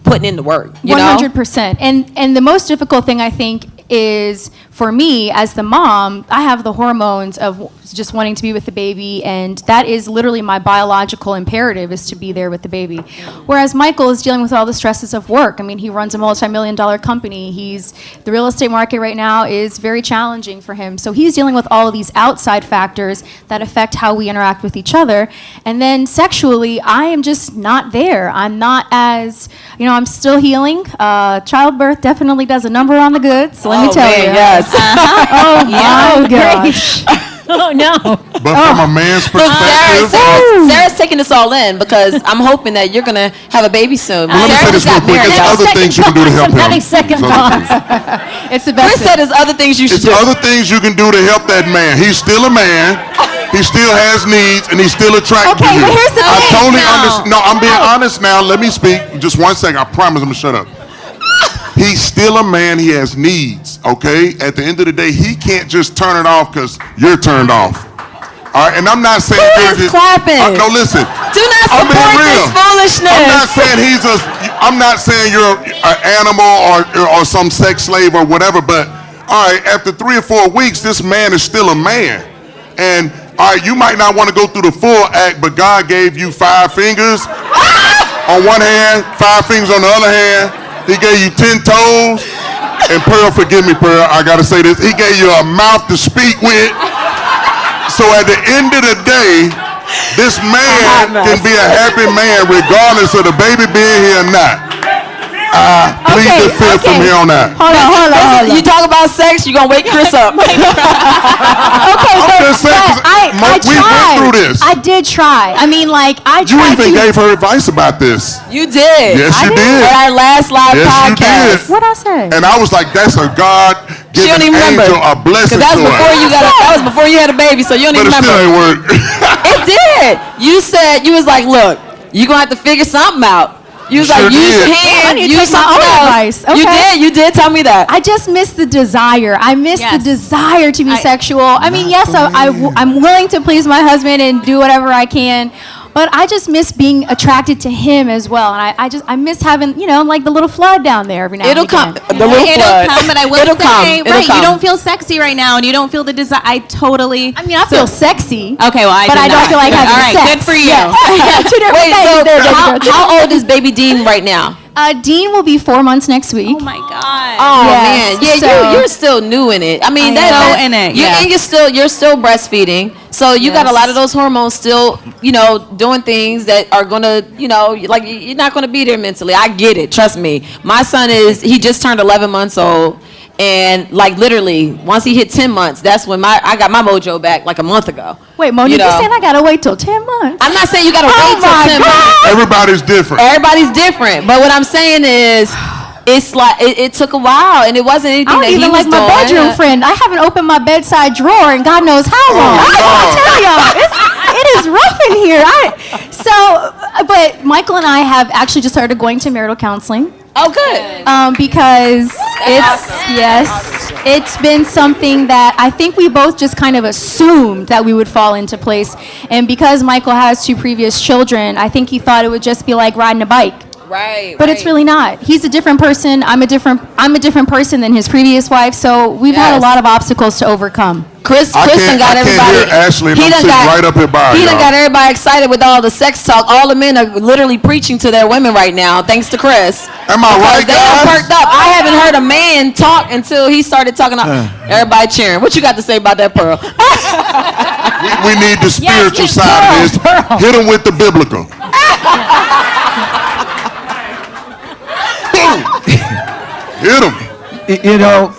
putting in the work. 100%. And the most difficult thing I think is for me as the mom, I have the hormones of just wanting to be with the baby, and that is literally my biological imperative, is to be there with the baby. Whereas Michael is dealing with all the stresses of work. I mean, he runs a multi-million-dollar company. The real estate market right now is very challenging for him. So he's dealing with all of these outside factors that affect how we interact with each other. And then sexually, I am just not there. I'm not as, I'm still healing. Childbirth definitely does a number on the goods, so let me tell you. Yes. Oh my gosh. Oh no. But from a man's perspective, Sarah's taking this all in because I'm hoping that you're gonna have a baby soon. let me say this real quick. There's other things you can do to help him. Having second thoughts. It's the best. Chris said there's other things you should It's do. other things you can do to help that man. He's still a man. He still has needs, and he's still attracted to you. But here's the I thing. totally understand. No, I'm being honest now. Let me speak. Just one second. I promise I'm gonna shut up. He He's still a man. He has needs, okay? At the end of the day, he can't just turn it off because you're turned off. All right, and I'm not saying Who is clapping? No, listen. Do not support this foolishness. I'm not saying you're an animal or some sex slave or whatever, but all right, after 3 or 4 weeks, this man is still a man. And all right, you might not want to go through the full act, but God gave you 5 fingers on one hand, 5 fingers on the other hand. He gave you 10 toes. And Pearl, forgive me, Pearl, I gotta say this. He gave you a mouth to speak with. So at the end of the day, this man can be a happy man regardless of the baby being here or not. Please defend from here on out. Hold on. You talk about sex, you're going to wake Chris up. Okay, I we went through this. I did try. I mean, like, I You tried even to... gave her advice about this. You did. Yes, you did. At our last live podcast. You did. What'd I say? And I was like, that's a She don't God-given even remember. angel, a blessing Because to that was us. before you had a baby, so you don't But even it remember. still ain't work. It did. You said, you was like, look, you're going to have to figure something out. You was Sure like, use your did. I hands, need to use take my something own else. advice. Okay. You did tell me that. I just miss the desire. I miss the Yes. desire to be sexual. I mean, yes, I'm willing to please my husband and do whatever I can, but I just miss being attracted to him as well. And I miss having, like the little flood down there every now It'll and come. again. The little It'll flood. come, but I will It'll say, come. right, It'll come. you don't feel sexy right now, and you don't feel the desire. I totally. I mean, I feel sexy. Okay, well, But I don't feel like having All right, sex. good for you. Yeah. Two different Wait, things so there, Deborah. how old is baby Dean right now? Dean will be 4 months next week. Oh my God. Oh Yes, man, yeah, so- you're still new in it. I mean, I that am. So in it, you're, yes. and you're still breastfeeding, so you got a Yes. lot of those hormones still, doing things that are gonna, like you're not gonna be there mentally. I get it, trust me. My son he just turned 11 months old, and like literally once he hit 10 months, that's when I got my mojo back like a month ago. Wait, Monique, You you know. saying I gotta wait till 10 months? I'm not saying you gotta Oh wait till my 10 God. months. Everybody's different. Everybody's different, but what I'm saying is, it's like it took a while, and it wasn't anything I don't that he even was like my doing. bedroom friend. I haven't opened my bedside drawer in God knows how long. I tell y'all, it is rough in here. But Michael and I have actually just started going to marital counseling. Oh, good. Because it's been something that I think we both just kind of assumed that we would fall into place. And because Michael has 2 previous children, I think he thought it would just be like riding a bike. Right. But it's really not. He's a different person. I'm a different person than his previous wife. So we've had a Yes. lot of obstacles to overcome. Chris I done can't- got I can't everybody. hear Ashley, and I'm sitting right up here by her, He done y'all. got everybody excited with all the sex talk. All the men are literally preaching to their women right now, thanks to Chris. Am I Because right, they are guys? perked up. I haven't heard a man talk until he started talking. Everybody cheering. What you got to say about that, Pearl? We need the spiritual side of this. Hit them with the biblical. Boom. Hit them.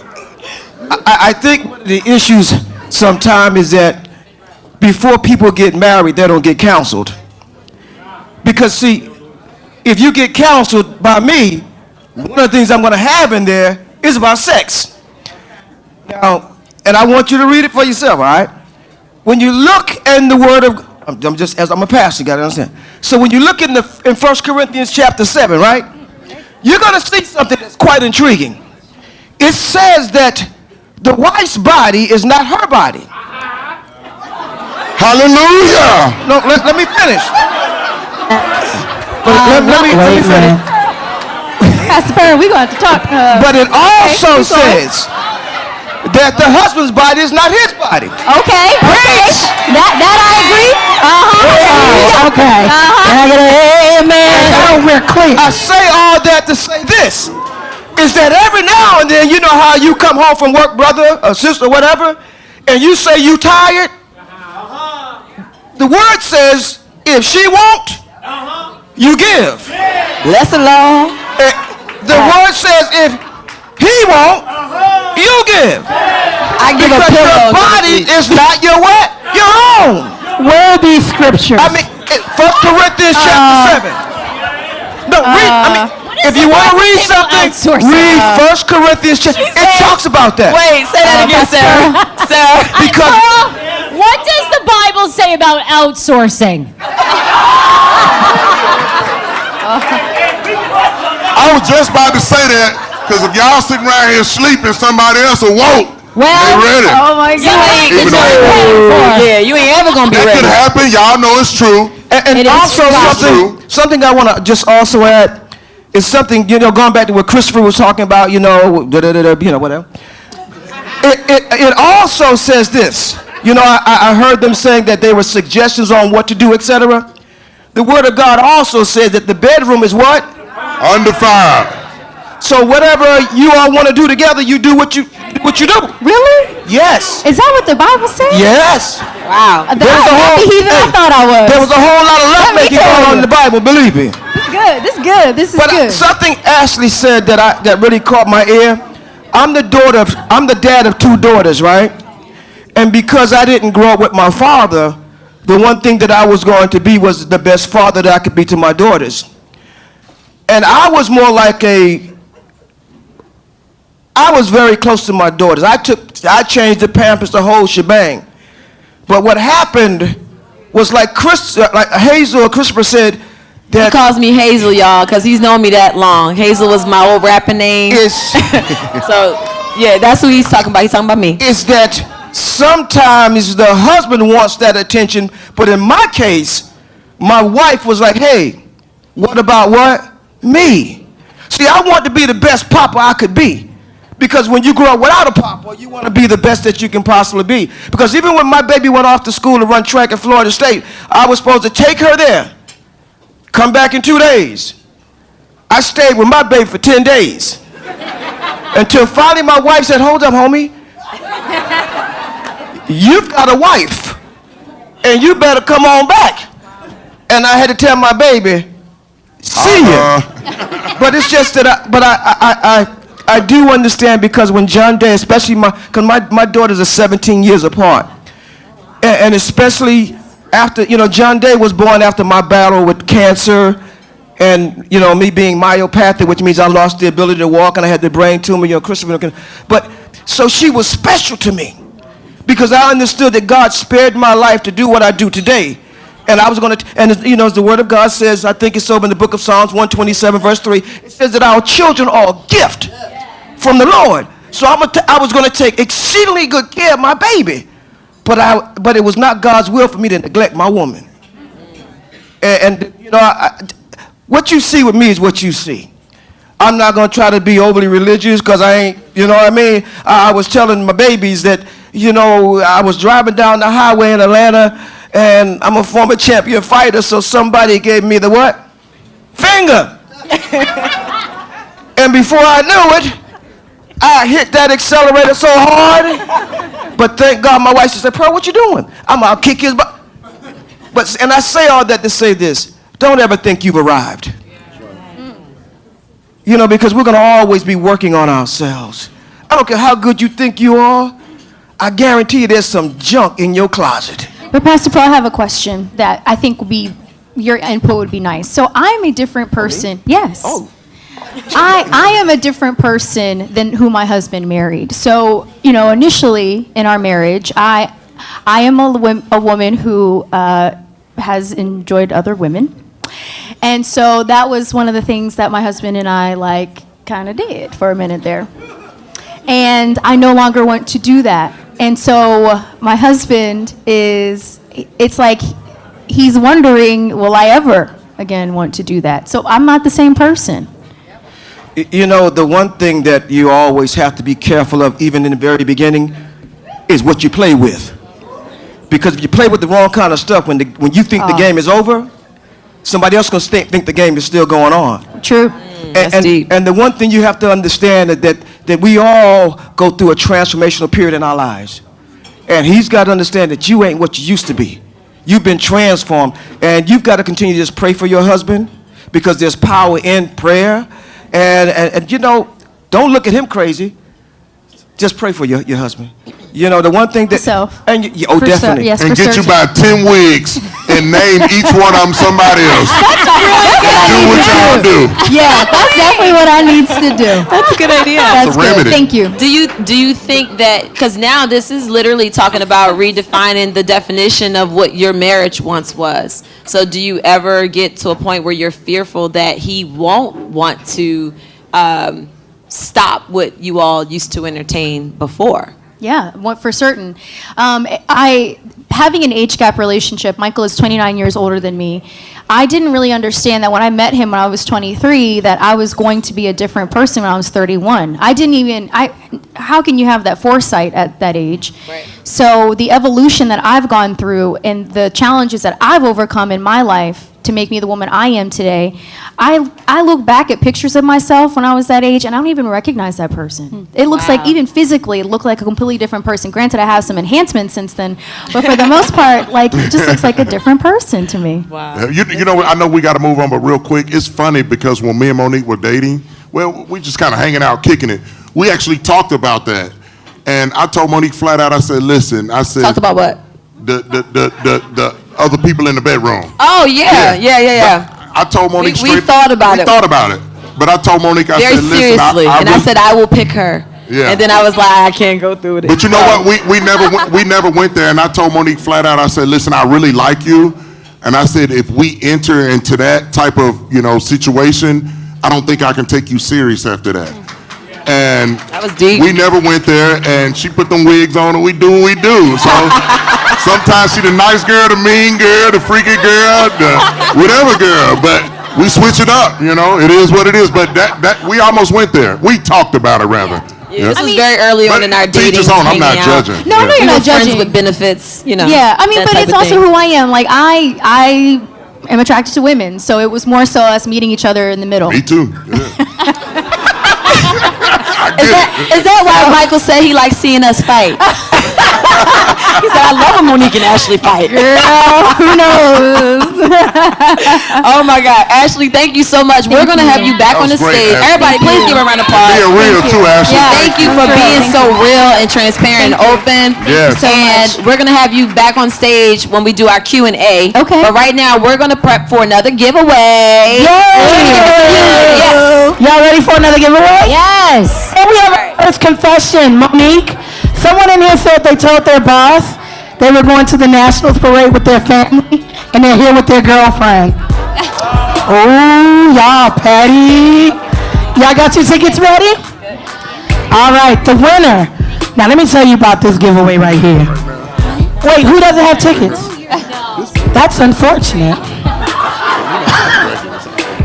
I think one of the issues sometimes is that before people get married, they don't get counseled. Because see, if you get counseled by me, one of the things I'm going to have in there is about sex. Now, and I want you to read it for yourself, all right? When you look in the Word of, I'm a pastor, you got to understand. So when you look in 1 Corinthians chapter 7, right? You're going to see something that's quite intriguing. It says that the wife's body is not her body. Hallelujah. No, let me finish. Let me finish. Pastor Pearl, we're going to have to talk. But it also keep going. says that the husband's body is not his body. Okay. That I agree. Okay. Oh, we're clear. I say all that to say this, is that every now and then, you know how you come home from work, brother or sister, whatever, and you say you tired? The word says, if she won't, you give. Lesson learned. The word says, if he won't, you give. I give a Because pillow. your body is not your what? Your own. Where are these scriptures? I mean, 1 Corinthians chapter 7. No, read. If you want to read something, read 1 Corinthians chapter. It talks about that. Wait, say that again, Sarah. Because What does the Bible say about outsourcing? I was just about to say that. Because if y'all sitting around here sleeping, somebody else will woke. Well, they ready. Oh my God. Even though Yeah, you ain't ever gonna be that ready. could happen. Y'all know it's true. And It is also true. something I want to just also add is something, you know, going back to what Christopher was talking about, you know, whatever. It also says this. You know, I heard them saying that there were suggestions on what to do, etc. The Word of God also says that the bedroom is what? Undefiled. So whatever you all want to do together, you do what you do. Really? Yes. Is that what the Bible says? Yes. Wow. I'm happy heathen I thought I was. There was a whole lot of love making going on in the Bible, believe me. This is good. This is But good. something Ashley said that really caught my ear. I'm the dad of 2 daughters, right? And because I didn't grow up with my father, the one thing that I was going to be was the best father that I could be to my daughters. And I was more like I was very close to my daughters. I changed the Pampers, the whole shebang. But what happened was like Hazel or Christopher said, He that calls me Hazel, y'all, because he's known me that long. Hazel was my old rapping name. So, yeah, that's who he's talking about. He's talking about me. is that sometimes the husband wants that attention, but in my case, my wife was like, hey, what about what? Me. See, I want to be the best papa I could be. Because when you grow up without a papa, you want to be the best that you can possibly be. Because even when my baby went off to school to run track at Florida State, I was supposed to take her there, come back in 2 days. I stayed with my baby for 10 days. Until finally my wife said, hold up, homie. You've got a wife, and you better come on back. And I had to tell my baby, see ya. But it's just that I do understand, because when John Day, especially because my daughters are 17 years apart, and especially after, you know, John Day was born after my battle with cancer, and, you know, me being myopathic, which means I lost the ability to walk, and I had the brain tumor, you know, Christopher. But, so she was special to me, because I understood that God spared my life to do what I do today. And I was going to, and you know, as the Word of God says, I think it's over in the book of Psalms 127, verse 3, it says that our children are a gift from the Lord. So I was going to take exceedingly good care of my baby. But it was not God's will for me to neglect my woman. And you know, what you see with me is what you see. I'm not going to try to be overly religious, because I ain't, you know what I mean? I was telling my babies that, you know, I was driving down the highway in Atlanta, and I'm a former champion fighter, so somebody gave me the what? Finger. And before I knew it, I hit that accelerator so hard. But thank God my wife said, Pearl, what you doing? I'll kick his butt. And I say all that to say this. Don't ever think you've arrived. You know, because we're going to always be working on ourselves. I don't care how good you think you are. I guarantee you there's some junk in your closet. But Pastor Paul, I have a question that I think your input would be nice. So I'm a different person. Yes. Oh. I am a different person than who my husband married. So, you know, initially in our marriage, I am a woman who has enjoyed other women. And so that was one of the things that my husband and I kind of did for a minute there. And I no longer want to do that. And so my husband it's like he's wondering, will I ever again want to do that? So I'm not the same person. You know, the one thing that you always have to be careful of, even in the very beginning, is what you play with. Because if you play with the wrong kind of stuff, when you think the game is over, somebody else is going to think the game is still going on. True. That's deep. And the one thing you have to understand is that we all go through a transformational period in our lives. And he's got to understand that you ain't what you used to be. You've been transformed. And you've got to continue to just pray for your husband, because there's power in prayer. And you know, don't look at him crazy. Just pray for your husband. You know, the one thing that... Self. And definitely. Yes, and for get you certain. about 10 wigs and name each one of them somebody else. Do what y'all do. Yeah, that's definitely what I needs to do. That's a good idea. That's a remedy. good. Thank you. Do you think that, because now this is literally talking about redefining the definition of what your marriage once was. So do you ever get to a point where you're fearful that he won't want to stop what you all used to entertain before. Yeah, for certain. Having an age gap relationship, Michael is 29 years older than me. I didn't really understand that when I met him when I was 23, that I was going to be a different person when I was 31. How can you have that foresight at that age? Right. So the evolution that I've gone through and the challenges that I've overcome in my life to make me the woman I am today, I look back at pictures of myself when I was that age and I don't even recognize that person. It looks like, even physically, it looked like a completely different person. Granted, I have some enhancements since then, but for the most part, like, it just looks like a different person to me. Wow. You know, I know we got to move on, but real quick, it's funny because when me and Monique were dating, well, we just kind of hanging out, kicking it. We actually talked about that. And I told Monique flat out, I said, listen, I said. Talked about what? The other people in the bedroom. Oh, yeah. I told Monique We straight. thought about it. We thought about it. But I told Monique, I Very said, listen, seriously. I And I said, I will pick her. Yeah. And then I was like, I can't go through with it. But you know what? We never went there. And I told Monique flat out, I said, listen, I really like you. And I said, if we enter into that type of, situation, I don't think I can take you serious after that. And that was deep. We never went there, and she put them wigs on, and we do what we do. So sometimes she the nice girl, the mean girl, the freaky girl, the whatever girl. But we switch it up, It is what it is. But that we almost went there. We talked about it rather. Yeah, this was very early on in our dating. Teachers on, I'm not judging. No, no, you're not judging. Friends with benefits, Yeah, I mean, but it's also who I am. Like, I am attracted to women, so it was more so us meeting each other in the middle. Me too. Yeah. Is that why Michael said he likes seeing us fight? He said, I love when Monique and Ashley fight. Girl, who knows? Oh my God. Ashley, thank you so much. We're going to have you back on the stage. Everybody, please give a round of applause. Being real too, Ashley. Yeah, thank you for being so real and transparent and open. Yes. And we're going to have you back on stage when we do our Q&A. Okay. But right now, we're going to prep for another giveaway. Yes. Y'all ready for another giveaway? Yes. And we have our first confession. Monique, someone in here said they told their boss they were going to the Nationals parade with their family, and they're here with their girlfriend. Oh, y'all petty. Y'all got your tickets ready? All right, the winner. Now, let me tell you about this giveaway right here. Wait, who doesn't have tickets? That's unfortunate.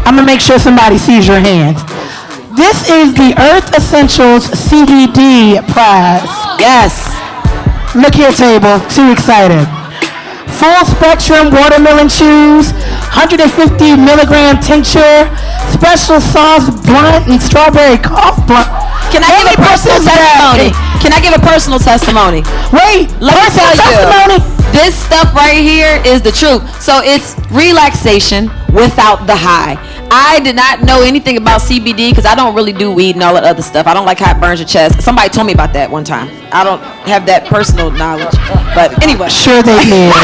I'm going to make sure somebody sees your hand. This is the Earth Essentials CBD prize. Yes. Look here, table. Too excited. Full spectrum watermelon chews, 150 milligram tincture, special sauce blunt, and strawberry cough blunt. Can I give a personal testimony? Can I give a personal testimony? Wait, Let me tell testimony. you. This stuff right here is the truth. So it's relaxation without the high. I did not know anything about CBD because I don't really do weed and all that other stuff. I don't like how it burns your chest. Somebody told me about that one time. I don't have that personal knowledge. But anyway. Sure they did.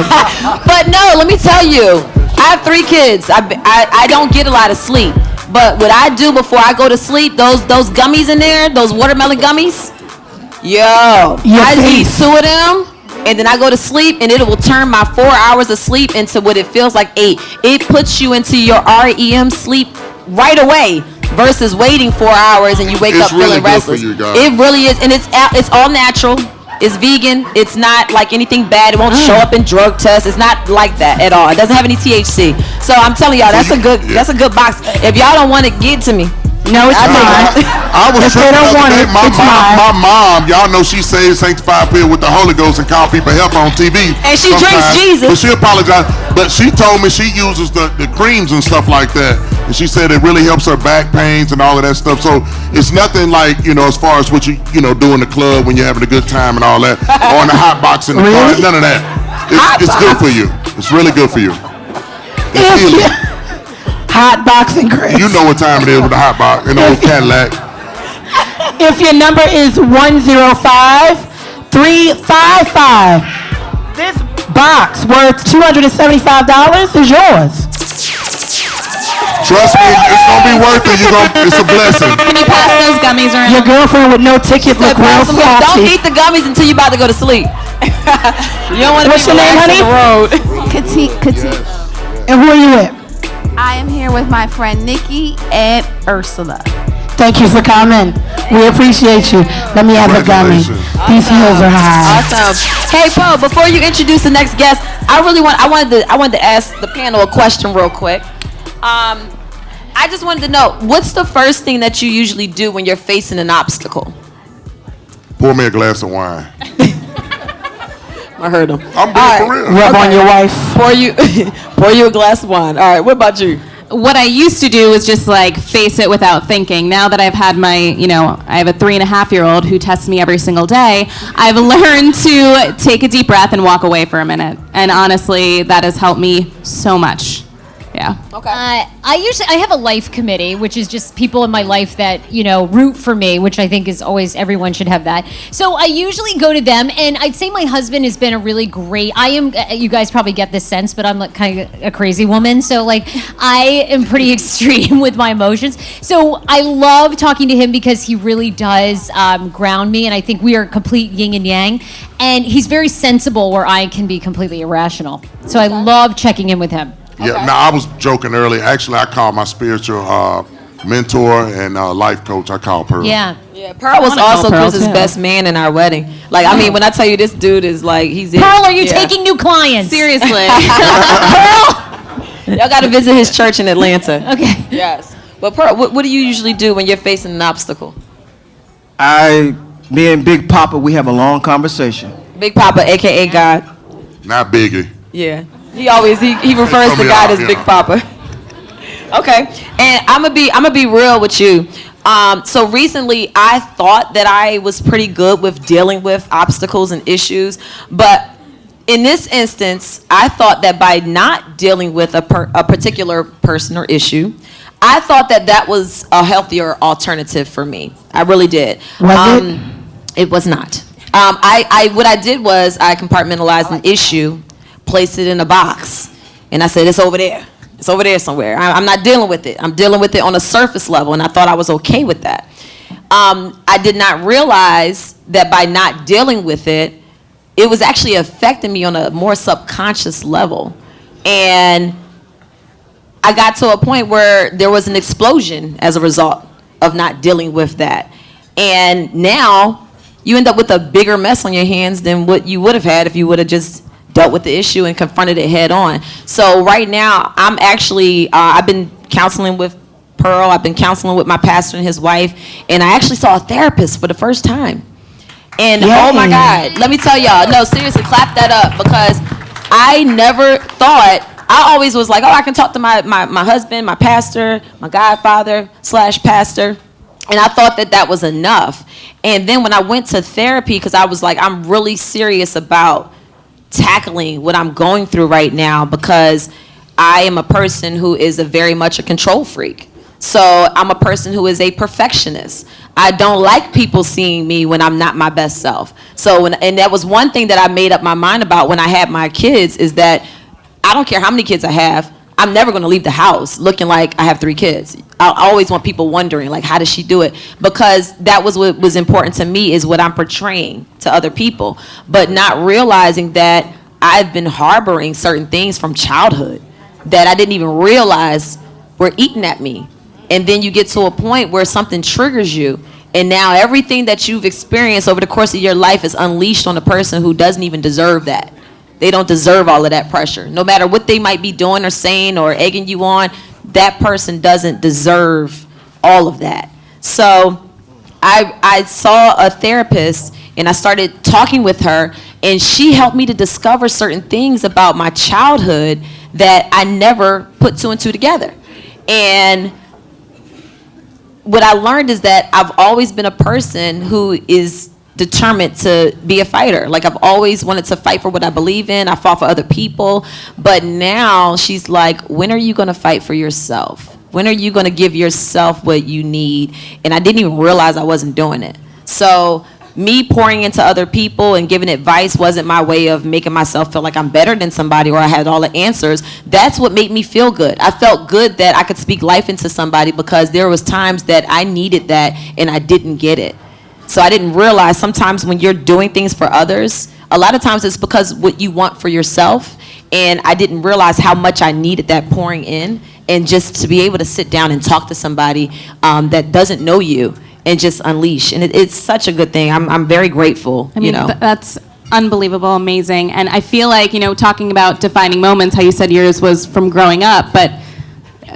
But no, let me tell you. I have 3 kids. I don't get a lot of sleep. But what I do before I go to sleep, those gummies in there, those watermelon gummies, I eat 2 of them. And then I go to sleep, and it will turn my 4 hours of sleep into what it feels like 8. It puts you into your REM sleep right away versus waiting 4 hours and you wake up feeling restless. It really is, and it's all natural. It's vegan. It's not like anything bad. It won't show up in drug tests. It's not like that at all. It doesn't have any THC. So I'm telling y'all, that's a good box. If y'all don't want it, get it to me. No, it's mine. I was If they don't want it, my it's mine. mom, y'all know she saved sanctified filled with the Holy Ghost and call people help on TV. And she drinks Jesus. But she apologized. But she told me she uses the creams and stuff like that. And she said it really helps her back pains and all of that stuff. So it's nothing like, as far as what you do in the club when you're having a good time and all that. Or in the hot box in the car. None of that. It's good for you. It's really good for you. It's healing. Hot boxing, Chris. You know what time it is with the hot box in the old Cadillac. If your number is 105-355, this box worth $275 is yours. Trust me, it's gonna be worth it. It's a blessing. Can you pass those gummies around? Your girlfriend with no ticket look real Don't salty. eat the gummies until you're about to go to sleep. You don't want to be What's your name, relaxed honey? on the road. Katie. And who are you with? I am here with my friend Nikki and Ursula. Thank you for coming. We appreciate you. Let me have a gummy. Congratulations. These heels are high. Awesome. Hey, Poe, before you introduce the next guest, I wanted to ask the panel a question real quick. I just wanted to know, what's the first thing that you usually do when you're facing an obstacle? Pour me a glass of wine. I heard him. I'm being for real. Rub on your wife. Pour you a glass of wine. All right, what about you? What I used to do was just like face it without thinking. Now that I've had my, I have a 3.5-year-old who tests me every single day, I've learned to take a deep breath and walk away for a minute. And honestly, that has helped me so much. Yeah. Okay. I have a life committee, which is just people in my life that, root for me, which I think is always, everyone should have that. So I usually go to them, and I'd say my husband has been a really great, you guys probably get this sense, but I'm like kind of a crazy woman. So like, I am pretty extreme with my emotions. So I love talking to him because he really does ground me, and I think we are complete yin and yang. And he's very sensible where I can be completely irrational. So I love checking in with him. Yeah, now I was joking earlier. Actually, I call my spiritual mentor and life coach, I call Pearl. Yeah. Yeah, Pearl was also Chris's best man in our wedding. Like, I mean, when I tell you this dude is like, he's in. Pearl, are you taking new clients? Seriously. Y'all got to visit his church in Atlanta. Okay. Yes. But Pearl, what do you usually do when you're facing an obstacle? Me and Big Papa, we have a long conversation. Big Papa, a.k.a. God. Not Biggie. Yeah. He refers to God as Big Papa. Okay. And I'm gonna be real with you. So recently I thought that I was pretty good with dealing with obstacles and issues, but in this instance, I thought that by not dealing with a particular person or issue, I thought that was a healthier alternative for me. I really did. Was it? It was not. What I did was I compartmentalized an issue, placed it in a box, and I said, it's over there. It's over there somewhere. I'm not dealing with it. I'm dealing with it on a surface level, and I thought I was okay with that. I did not realize that by not dealing with it, it was actually affecting me on a more subconscious level. And I got to a point where there was an explosion as a result of not dealing with that. And now you end up with a bigger mess on your hands than what you would have had if you would have just dealt with the issue and confronted it head on. So right now, I'm actually, I've been counseling with Pearl, I've been counseling with my pastor and his wife, and I actually saw a therapist for the first time. And oh my God, let me tell y'all, no, seriously, clap that up, because I never thought, I always was like, oh, I can talk to my husband, my pastor, my godfather / pastor, and I thought that was enough. And then when I went to therapy, because I was like, I'm really serious about tackling what I'm going through right now, because I am a person who is very much a control freak. So I'm a person who is a perfectionist. I don't like people seeing me when I'm not my best self. So and that was one thing that I made up my mind about when I had my kids, is that I don't care how many kids I have, I'm never going to leave the house looking like I have 3 kids. I always want people wondering, like, how does she do it? Because that was what was important to me, is what I'm portraying to other people, but not realizing that I've been harboring certain things from childhood that I didn't even realize were eating at me. And then you get to a point where something triggers you, and now everything that you've experienced over the course of your life is unleashed on a person who doesn't even deserve that. They don't deserve all of that pressure. No matter what they might be doing or saying or egging you on, that person doesn't deserve all of that. So I saw a therapist, and I started talking with her, and she helped me to discover certain things about my childhood that I never put 2 and 2 together. And what I learned is that I've always been a person who is determined to be a fighter. Like, I've always wanted to fight for what I believe in. I fought for other people. But now she's like, when are you going to fight for yourself? When are you going to give yourself what you need? And I didn't even realize I wasn't doing it. So me pouring into other people and giving advice wasn't my way of making myself feel like I'm better than somebody or I had all the answers. That's what made me feel good. I felt good that I could speak life into somebody, because there was times that I needed that and I didn't get it. So I didn't realize sometimes when you're doing things for others, a lot of times it's because what you want for yourself, and I didn't realize how much I needed that pouring in. and just to be able to sit down and talk to somebody that doesn't know you and just unleash. And it's such a good thing. I'm very grateful. I mean, that's unbelievable, amazing. And I feel like, talking about defining moments, how you said yours was from growing up, but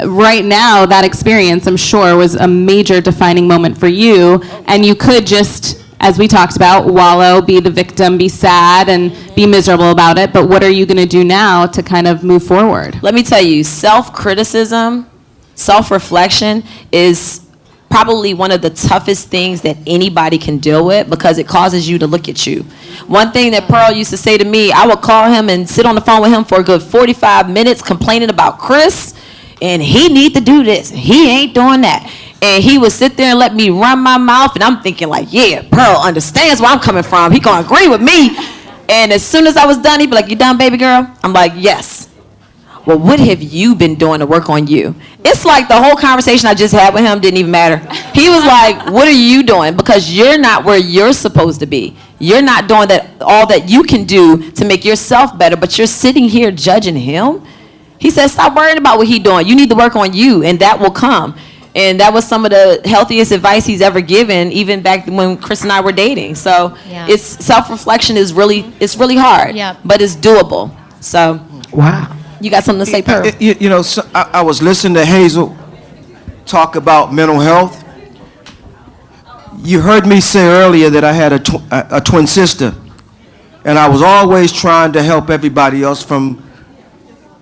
right now, that experience, I'm sure, was a major defining moment for you. And you could just, as we talked about, wallow, be the victim, be sad, and be miserable about it. But what are you going to do now to kind of move forward? Let me tell you, self-criticism, self-reflection is probably one of the toughest things that anybody can deal with, because it causes you to look at you. One thing that Pearl used to say to me, I would call him and sit on the phone with him for a good 45 minutes complaining about Chris, and he need to do this, and he ain't doing that. And he would sit there and let me run my mouth, and I'm thinking like, yeah, Pearl understands where I'm coming from. He gonna agree with me. And as soon as I was done, he'd be like, you done, baby girl? I'm like, yes. Well, what have you been doing to work on you? It's like the whole conversation I just had with him didn't even matter. He was like, what are you doing? Because you're not where you're supposed to be. You're not doing all that you can do to make yourself better, but you're sitting here judging him. He said, stop worrying about what he's doing. You need to work on you, and that will come. And that was some of the healthiest advice he's ever given, even back when Chris and I were dating. So it's self-reflection is really hard, but it's doable. So wow. You got something to say, Pearl? I was listening to Hazel talk about mental health. You heard me say earlier that I had a twin sister, and I was always trying to help everybody else from,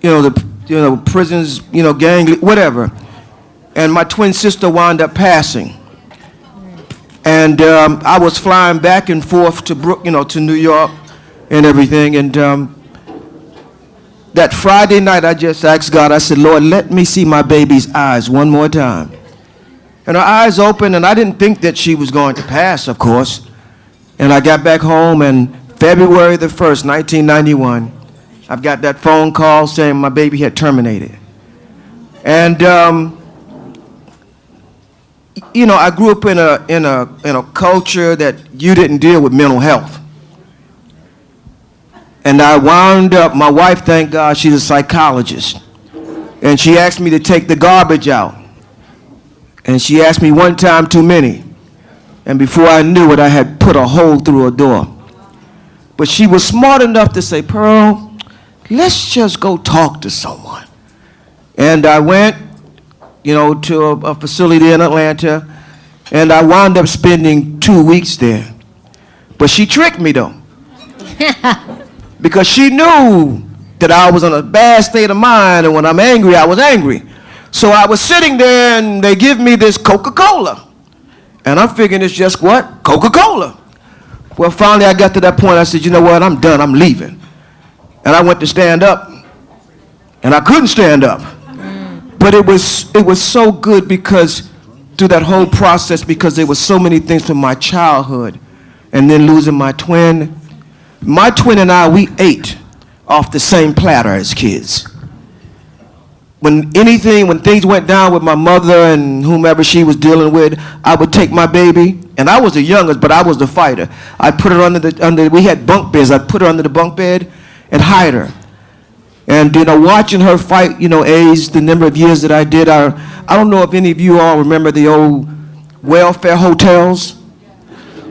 the prisons, gang, whatever. And my twin sister wound up passing, and I was flying back and forth to to New York and everything, and that Friday night, I just asked God, I said, Lord, let me see my baby's eyes one more time. And her eyes opened, and I didn't think that she was going to pass, of course. And I got back home, and February the 1st, 1991, I've got that phone call saying my baby had terminated. And, I grew up in a culture that you didn't deal with mental health. And I wound up, my wife, thank God, she's a psychologist. And she asked me to take the garbage out. And she asked me one time too many. And before I knew it, I had put a hole through a door. But she was smart enough to say, Pearl, let's just go talk to someone. And I went, to a facility in Atlanta, and I wound up spending 2 weeks there. But she tricked me, though. Because she knew that I was in a bad state of mind, and when I'm angry, I was angry. So I was sitting there, and they give me this Coca-Cola. And I'm figuring it's just what? Coca-Cola. Well, finally, I got to that point. I said, you know what? I'm done. I'm leaving. And I went to stand up, and I couldn't stand up. But it was so good because through that whole process, because there were so many things from my childhood, and then losing my twin. My twin and I, we ate off the same platter as kids. When things went down with my mother and whomever she was dealing with, I would take my baby, and I was the youngest, but I was the fighter. I'd put her we had bunk beds. I'd put her under the bunk bed and hide her. And, watching her fight, age, the number of years that I did, I don't know if any of you all remember the old welfare hotels.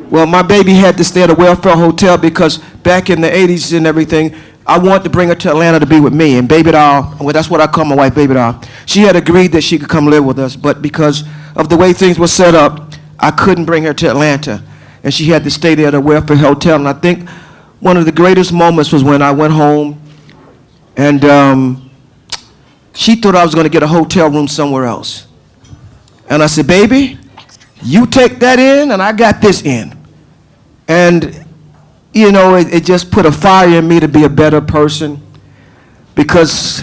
Well, my baby had to stay at a welfare hotel because back in the 80s and everything, I wanted to bring her to Atlanta to be with me. And Baby Doll, well, that's what I call my wife, Baby Doll. She had agreed that she could come live with us, but because of the way things were set up, I couldn't bring her to Atlanta. And she had to stay there at a welfare hotel. And I think one of the greatest moments was when I went home, and she thought I was going to get a hotel room somewhere else. And I said, baby, you take that in, and I got this in. And, it just put a fire in me to be a better person, because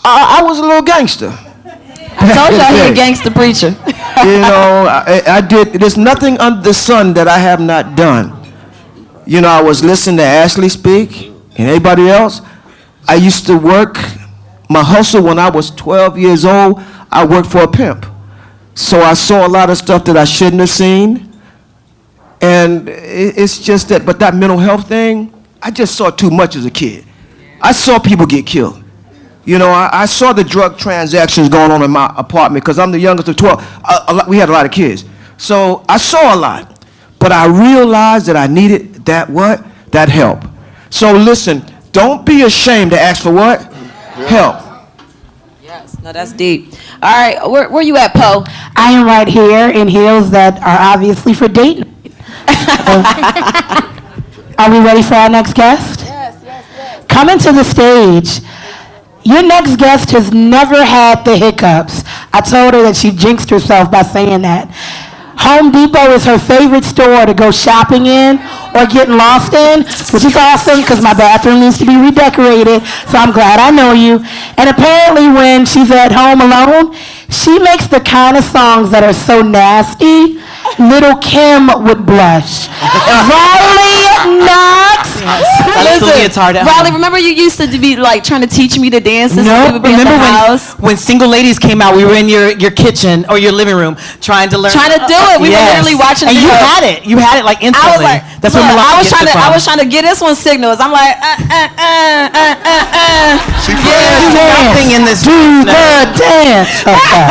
I was a little gangster. I told y'all he a gangster preacher. I did. There's nothing under the sun that I have not done. I was listening to Ashley speak and everybody else. I used to work my hustle when I was 12 years old. I worked for a pimp. So I saw a lot of stuff that I shouldn't have seen. And it's just that, but that mental health thing, I just saw too much as a kid. I saw people get killed. You know, I saw the drug transactions going on in my apartment because I'm the youngest of 12. We had a lot of kids. So I saw a lot. But I realized that I needed that what? That help. So listen, don't be ashamed to ask for what? Help. Yes, no, that's deep. All right, where you at, Poe? I am right here in heels that are obviously for dating. Are we ready for our next guest? Yes. Coming to the stage. Your next guest has never had the hiccups. I told her that she jinxed herself by saying that. Home Depot is her favorite store to go shopping in or getting lost in, which is awesome because my bathroom needs to be redecorated, so I'm glad I know you. And apparently when she's at home alone, she makes the kind of songs that are so nasty, little Kim would blush. Riley Knoxx. Riley, remember you used to be like trying to teach me to dance and No, we would be in the remember house? when Single Ladies came out, we were in your kitchen or your living room trying to learn. Trying to do it. We were literally watching and the you video. had it. You had it like instantly. I was like, that's look, where Milana gets it from. I was trying to get this one signals. I'm like, She Nothing in this. Do the dance. Okay.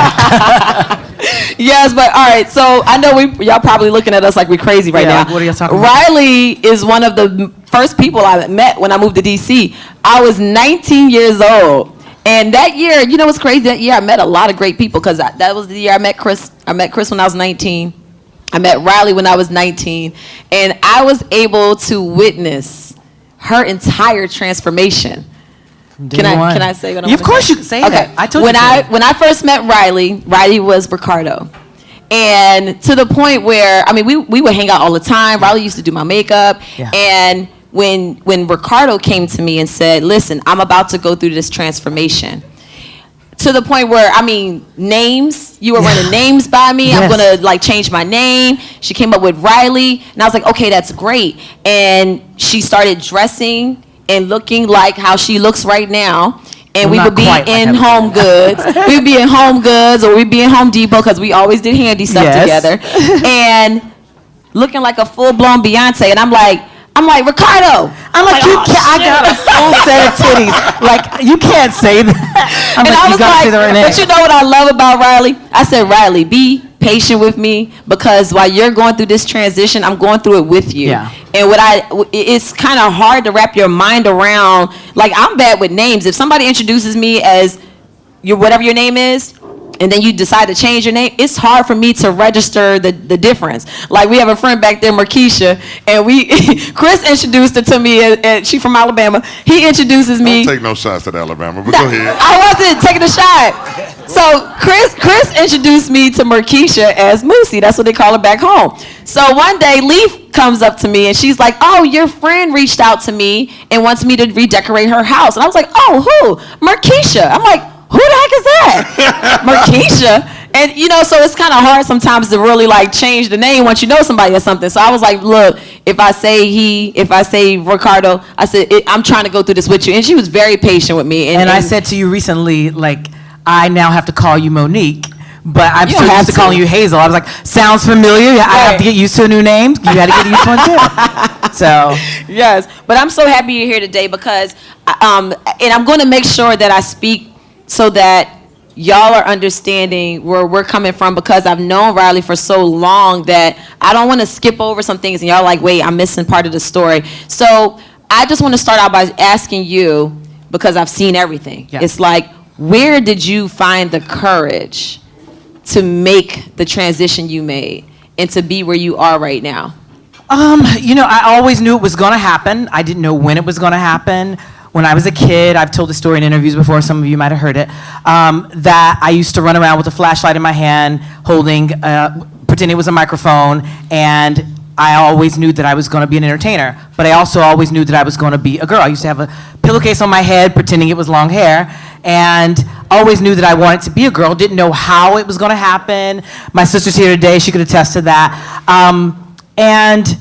Yes, but all right. So I know y'all probably looking at us like we're crazy right now. What are y'all talking about? Riley is one of the first people I met when I moved to DC. I was 19 years old. And that year, you know what's crazy? That year I met a lot of great people because that was the year I met Chris. I met Chris when I was 19. I met Riley when I was 19. And I was able to witness her entire transformation. Can I say what I'm Of course you can say that. I told you. When I first met Riley was Ricardo. And to the point where, I mean, we would hang out all the time. Riley used to do my makeup. Yeah. And when Ricardo came to me and said, listen, I'm about to go through this transformation. To the point where, I mean, names, you were running names by me. Yes. I'm going to like change my name. She came up with Riley. And I was like, okay, that's great. And she started dressing and looking like how she looks right now. And we would be in Home Goods. We'd be in Home Goods or we'd be in Home Depot because we always did handy stuff together. And looking like a full-blown Beyonce. And I'm like, Ricardo. I'm like, you can't. I got a full set of titties. Like, you can't say that. I'm And I was like, but you know what I love about Riley? I said, Riley, be patient with me because while you're going through this transition, I'm going through it with you. Yeah. And it's kind of hard to wrap your mind around. Like, I'm bad with names. If somebody introduces me as whatever your name is, and then you decide to change your name, it's hard for me to register the difference. Like, we have a friend back there, Markeisha, and Chris introduced her to me, and she from Alabama. He introduces me. Don't take no shots at Alabama, but go ahead. I wasn't taking a shot. So Chris introduced me to Markeisha as Moosey. That's what they call her back home. So one day, Leaf comes up to me, and she's like, oh, your friend reached out to me and wants me to redecorate her house. And I was like, oh, who? Markeisha. I'm like, who the heck is that? Markeisha. And, you know, so it's kind of hard sometimes to really, like, change the name once you know somebody or something. So I was like, look, if I say Ricardo, I said, I'm trying to go through this with you. And she was very patient with me. And I said to you recently, like, I now have to call you Monique, but I'm so used to calling you Hazel. I was like, sounds familiar. I have to get used to a new name. You had to get used to one too. So. Yes. But I'm so happy you're here today because, and I'm going to make sure that I speak so that y'all are understanding where we're coming from because I've known Riley for so long that I don't want to skip over some things and y'all are like, wait, I'm missing part of the story. So I just want to start out by asking you, because I've seen everything. Yeah. It's like, where did you find the courage to make the transition you made and to be where you are right now? You know, I always knew it was going to happen. I didn't know when it was going to happen. When I was a kid, I've told the story in interviews before, some of you might have heard it, that I used to run around with a flashlight in my hand, pretending it was a microphone, and I always knew that I was going to be an entertainer, but I also always knew that I was going to be a girl. I used to have a pillowcase on my head, pretending it was long hair, and always knew that I wanted to be a girl, didn't know how it was going to happen. My sister's here today, she could attest to that. And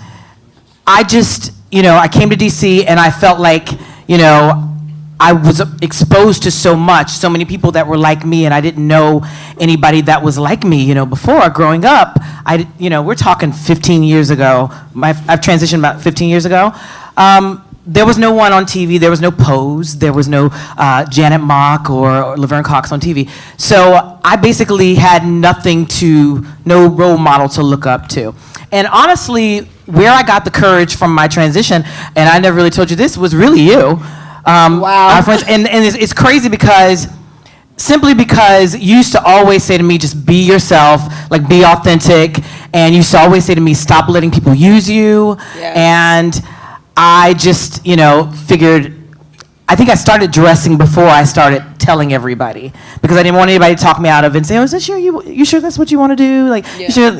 I just, you know, I came to DC and I felt like, you know, I was exposed to so many people that were like me, and I didn't know anybody that was like me, you know, before growing up. We're talking 15 years ago. I've transitioned about 15 years ago. there was no one on TV. There was no Pose. There was no Janet Mock or Laverne Cox on TV. So I basically had no role model to look up to. And honestly, where I got the courage from my transition, and I never really told you this, was really you. Wow. Our friends, and it's crazy simply because you used to always say to me, just be yourself, like be authentic. And you used to always say to me, stop letting people use you. Yes. And I just, figured, I think I started dressing before I started telling everybody, because I didn't want anybody to talk me out of it and say, oh, is this you sure that's what you want to do? Like, you sure,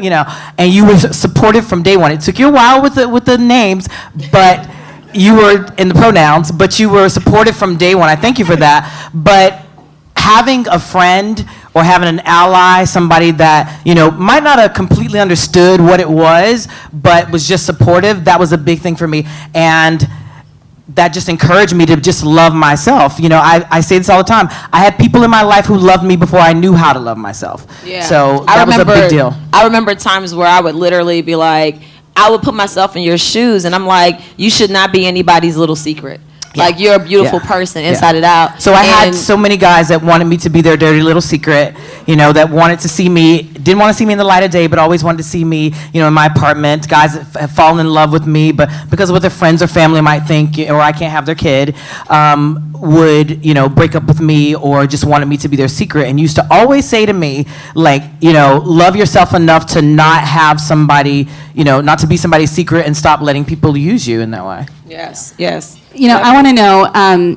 and you were supportive from day one. It took you a while with the names, but you were in the pronouns, but you were supportive from day one. I thank you for that. But having a friend or having an ally, somebody that, might not have completely understood what it was, but was just supportive, that was a big thing for me. And that just encouraged me to just love myself. I say this all the time. I had people in my life who loved me before I knew how to love myself. Yeah. So that was a big deal. I remember times where I would literally be like, I would put myself in your shoes, and I'm like, you should not be anybody's little secret. Yeah. Like, you're a beautiful person inside and out. So I had so many guys that wanted me to be their dirty little secret, that wanted to see me, didn't want to see me in the light of day, but always wanted to see me, in my apartment. Guys that have fallen in love with me, but because of what their friends or family might think, or I can't have their kid, would, break up with me or just wanted me to be their secret, and used to always say to me, like, love yourself enough to not have somebody, not to be somebody's secret, and stop letting people use you in that way. Yes, yes. I want to know,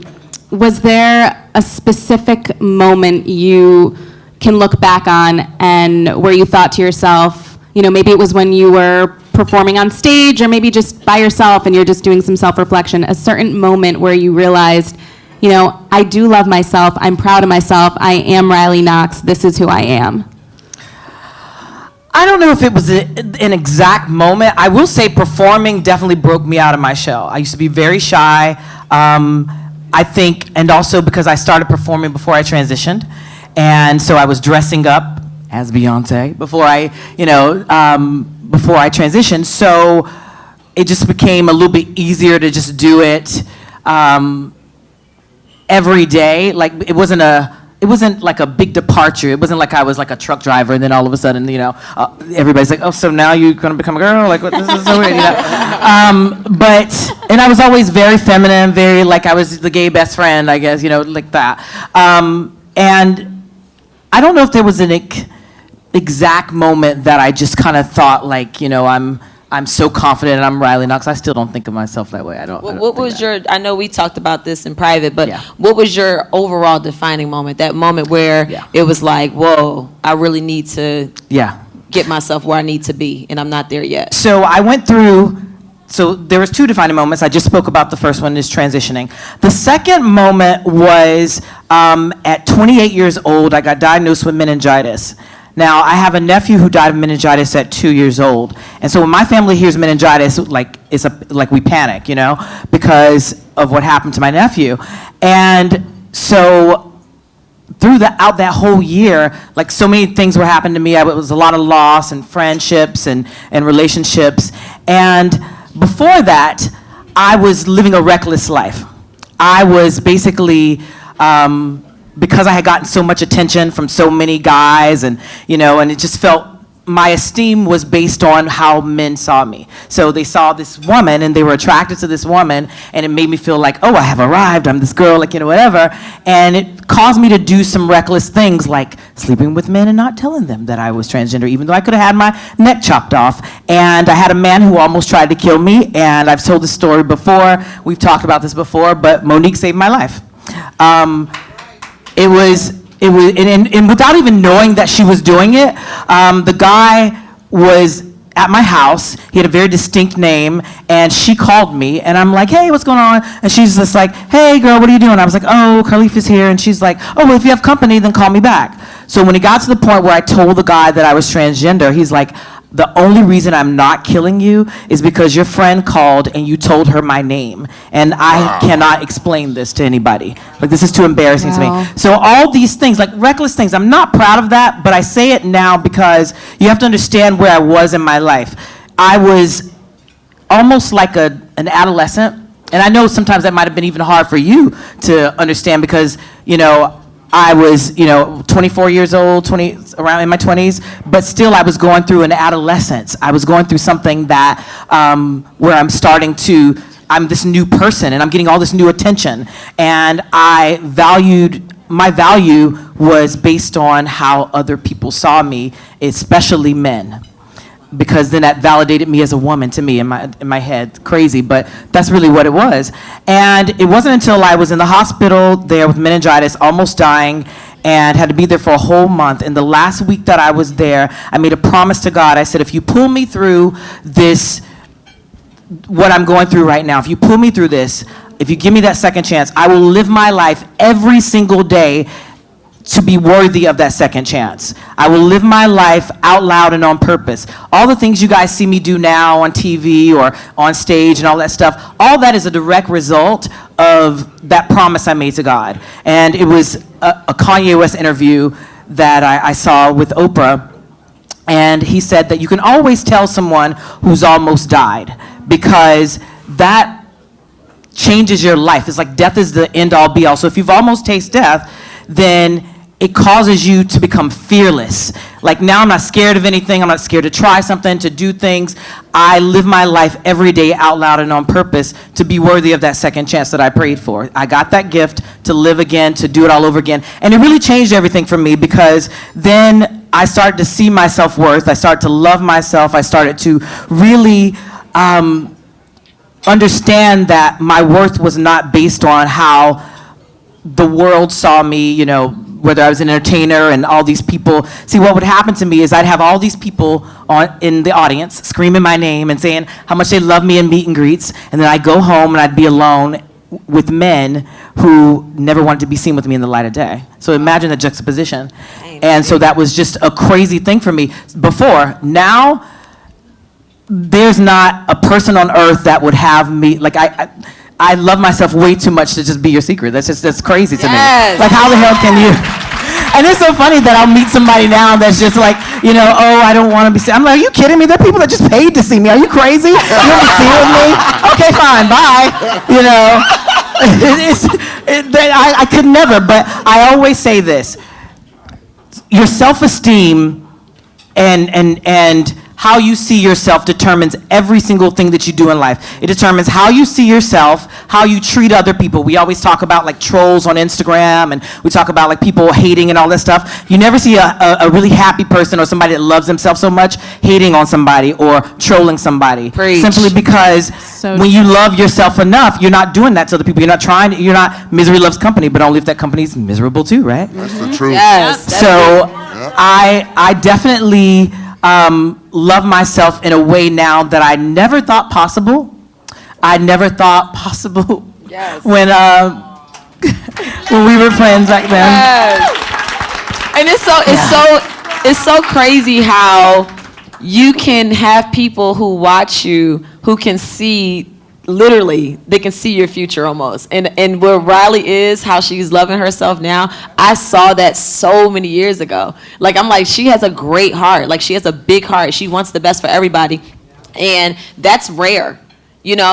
was there a specific moment you can look back on and where you thought to yourself, maybe it was when you were performing on stage, or maybe just by yourself and you're just doing some self-reflection, a certain moment where you realized, I do love myself, I'm proud of myself, I am Riley Knoxx, this is who I am? I don't know if it was an exact moment. I will say performing definitely broke me out of my shell. I used to be very shy, I think, and also because I started performing before I transitioned. And so I was dressing up as Beyonce before I transitioned. So it just became a little bit easier to just do it every day. Like, it wasn't like a big departure. It wasn't like I was like a truck driver and then all of a sudden, everybody's like, oh, so now you're going to become a girl? Like, what, this is so weird, and I was always very feminine, very like I was the gay best friend, I guess, like that. And I don't know if there was an exact moment that I just kind of thought like, I'm so confident and I'm Riley Knoxx. I still don't think of myself that way. What was I know we talked about this in private, but Yeah. what was your overall defining moment? That moment where it was like, whoa, I really need to get myself where I need to be, and I'm not there yet. So I went through, there was two defining moments. I just spoke about the first one, is transitioning. The second moment was at 28 years old, I got diagnosed with meningitis. Now, I have a nephew who died of meningitis at 2 years old. And so when my family hears meningitis, like we panic, because of what happened to my nephew. And so throughout that whole year, like so many things were happening to me. It was a lot of loss and friendships and relationships. And before that, I was living a reckless life. I was basically, because I had gotten so much attention from so many guys, and and it just felt, my esteem was based on how men saw me. So they saw this woman and they were attracted to this woman, and it made me feel like, oh, I have arrived, I'm this girl, like, whatever. And it caused me to do some reckless things, like sleeping with men and not telling them that I was transgender, even though I could have had my neck chopped off. And I had a man who almost tried to kill me, and I've told this story before, we've talked about this before, but Monique saved my life. It was, and without even knowing that she was doing it, the guy was at my house. He had a very distinct name, and she called me, and I'm like, hey, what's going on? And she's just like, hey, girl, what are you doing? I was like, oh, Khalif is here, and she's like, oh, well, if you have company, then call me back. So when it got to the point where I told the guy that I was transgender, he's like, the only reason I'm not killing you is because your friend called and you told her my name. And I cannot explain this to anybody. Like, this is too embarrassing to me. So all these things, like reckless things, I'm not proud of that, but I say it now because you have to understand where I was in my life. I was almost like an adolescent. And I know sometimes that might have been even hard for you to understand because, I was, 24 years old, around in my 20s, but still I was going through an adolescence. I was going through something that, where I'm this new person and I'm getting all this new attention. And my value was based on how other people saw me, especially men. Because then that validated me as a woman to me in my head. Crazy, but that's really what it was. And it wasn't until I was in the hospital there with meningitis, almost dying, and had to be there for a whole month. And the last week that I was there, I made a promise to God. I said, if you pull me through this, what I'm going through right now, if you pull me through this, if you give me that second chance, I will live my life every single day to be worthy of that second chance. I will live my life out loud and on purpose. All the things you guys see me do now on TV or on stage and all that stuff, all that is a direct result of that promise I made to God. And it was a Kanye West interview that I saw with Oprah. And he said that you can always tell someone who's almost died because that changes your life. It's like death is the end all be all. So if you've almost tasted death, then it causes you to become fearless. Like now I'm not scared of anything. I'm not scared to try something, to do things. I live my life every day out loud and on purpose to be worthy of that second chance that I prayed for. I got that gift to live again, to do it all over again. And it really changed everything for me because then I started to see my self-worth. I started to love myself. I started to really understand that my worth was not based on how the world saw me, whether I was an entertainer and all these people. See, what would happen to me is I'd have all these people in the audience screaming my name and saying how much they love me in meet and greets, and then I'd go home and I'd be alone with men who never wanted to be seen with me in the light of day. So imagine the juxtaposition. And so that was just a crazy thing for me before. Now, there's not a person on earth that would have me, like I love myself way too much to just be your secret. That's crazy to me. Like, how the hell can you? And it's so funny that I'll meet somebody now that's just like, oh, I don't want to be seen. I'm like, are you kidding me? There are people that just paid to see me. Are you crazy? You want to be seen with me? Okay, fine, bye. I could never, but I always say this. Your self-esteem and how you see yourself determines every single thing that you do in life. It determines how you see yourself, how you treat other people. We always talk about like trolls on Instagram, and we talk about like people hating and all that stuff. You never see a really happy person or somebody that loves themselves so much hating on somebody or trolling somebody. Preach. Simply because when you love yourself enough, you're not doing that to other people. You're not misery loves company, but only if that company's miserable too, right? That's the truth. Yes. So I definitely love myself in a way now that I never thought possible. I never thought possible when we were friends back then. Yes. And it's so crazy how you can have people who watch you who can see. Literally, they can see your future almost. And where Riley is, how she's loving herself now, I saw that so many years ago. Like, I'm like, she has a great heart. Like, she has a big heart. She wants the best for everybody. And that's rare.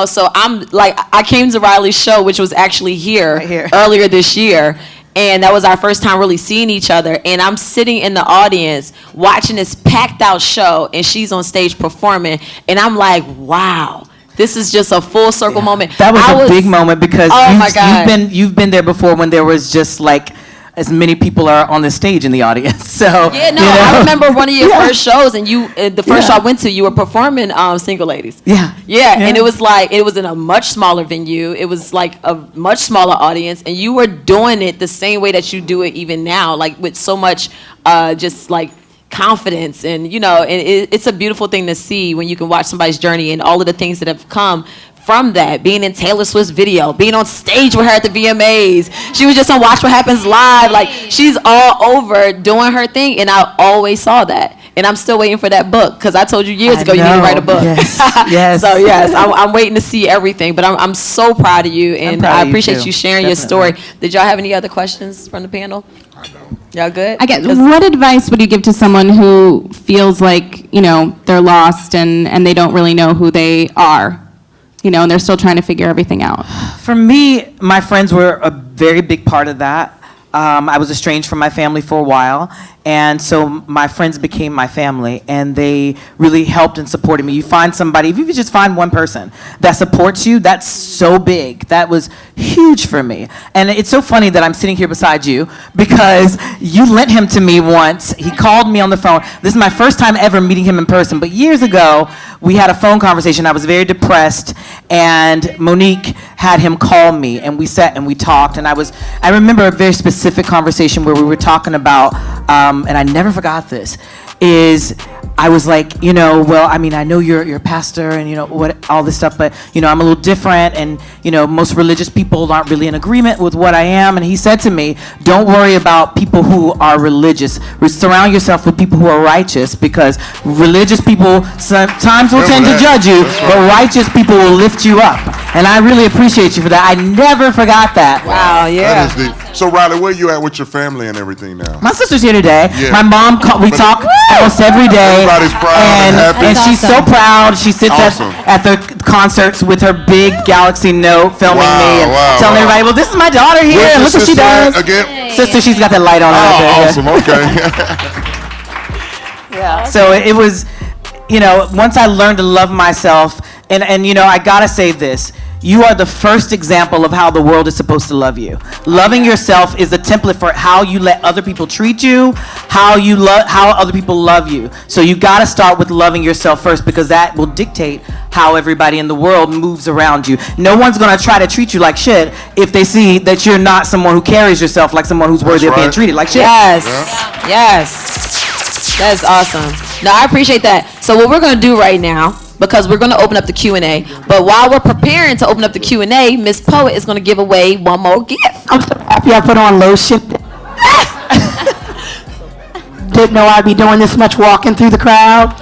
So I'm like, I came to Riley's show, which was actually here earlier this year. And that was our first time really seeing each other. And I'm sitting in the audience watching this packed out show, and she's on stage performing. And I'm like, wow. This is just a full circle moment. That was a big moment because you've been there before when there was just like as many people are on the stage in the audience. So I remember one of your first shows, and the first show I went to, you were performing Single Ladies. And it was like it was in a much smaller venue. It was like a much smaller audience, and you were doing it the same way that you do it even now, like with so much just like confidence, and it's a beautiful thing to see when you can watch somebody's journey and all of the things that have come from that. Being in Taylor Swift's video, being on stage with her at the VMAs. She was just on Watch What Happens Live. Like, she's all over doing her thing, and I always saw that. And I'm still waiting for that book, because I told you years ago you need to write a book. Yes. So yes, I'm waiting to see everything. But I'm so proud of you, and I appreciate you sharing your story. Did y'all have any other questions from the panel? Y'all good? I guess, what advice would you give to someone who feels like, they're lost and they don't really know who they are? and they're still trying to figure everything out? For me, my friends were a very big part of that. I was estranged from my family for a while, and so my friends became my family, and they really helped and supported me. You find somebody, if you just find one person that supports you, that's so big. That was huge for me. And it's so funny that I'm sitting here beside you because you lent him to me once. He called me on the phone. This is my first time ever meeting him in person, but years ago, we had a phone conversation. I was very depressed, and Monique had him call me, and we sat and we talked, and I remember a very specific conversation where we were talking about, and I never forgot this, is I was like, well, I mean, I know you're a pastor and, what all this stuff, but, I'm a little different, and, most religious people aren't really in agreement with what I am. And he said to me, don't worry about people who are religious. Surround yourself with people who are righteous, because religious people sometimes will tend to judge you, but righteous people will lift you up. And I really appreciate you for that. I never forgot that. Wow, yeah. That is deep. So, Riley, where you at with your family and everything now? My sister's here today. Yeah. My mom, we talk almost every day. Everybody's proud and happy. And she's so proud. She sits at the concerts with her big Galaxy Note, filming me and telling everybody, well, this is my daughter here. And look what she does. Again? Sister, she's got that light on her. Awesome. Okay. Yeah. So it was, once I learned to love myself, and I gotta say this. You are the first example of how the world is supposed to love you. Loving yourself is the template for how you let other people treat you, how other people love you. So you got to start with loving yourself first, because that will dictate how everybody in the world moves around you. No one's going to try to treat you like shit if they see that you're not someone who carries yourself like someone who's worthy of being treated like shit. Yes. Yeah. Yes. That's awesome. No, I appreciate that. So what we're going to do right now, because we're going to open up the Q&A. But while we're preparing to open up the Q&A, Miss Poet is going to give away one more gift. I'm so happy I put on lotion. Didn't know I'd be doing this much walking through the crowd.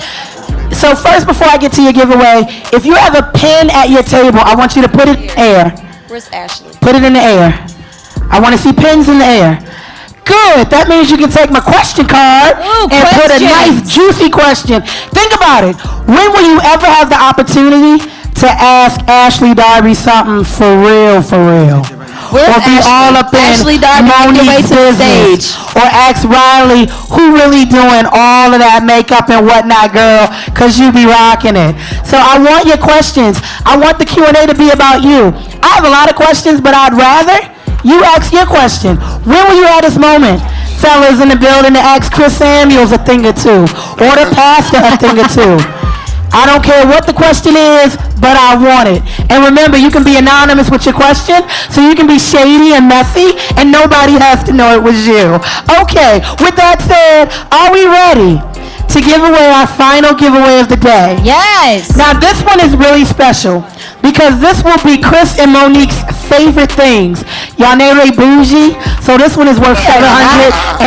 So first, before I get to your giveaway, if you have a pen at your table, I want you to put it in the air. Where's Ashley? Put it in the air. I want to see pens in the air. Good. That means you can take my question card and put a nice, juicy question. Think about it. When will you ever have the opportunity to ask Ashley Darby something for real, for real? Where's or be Ashley? all up in Ashley Darby, Monique's business. Or ask Riley, who really doing all of that makeup and whatnot, girl, because you be rocking it. So I want your questions. I want the Q&A to be about you. I have a lot of questions, but I'd rather you ask your question. When were you at this moment? Fellas in the building to ask Chris Samuels a thing or two, or the pastor a thing or two. I don't care what the question is, but I want it. And remember, you can be anonymous with your question, so you can be shady and messy, and nobody has to know it was you. Okay, with that said, are we ready to give away our final giveaway of the day? Yes. Now, this one is really special, because this will be Chris and Monique's favorite things. Y'all know they bougie, so this one is worth $750.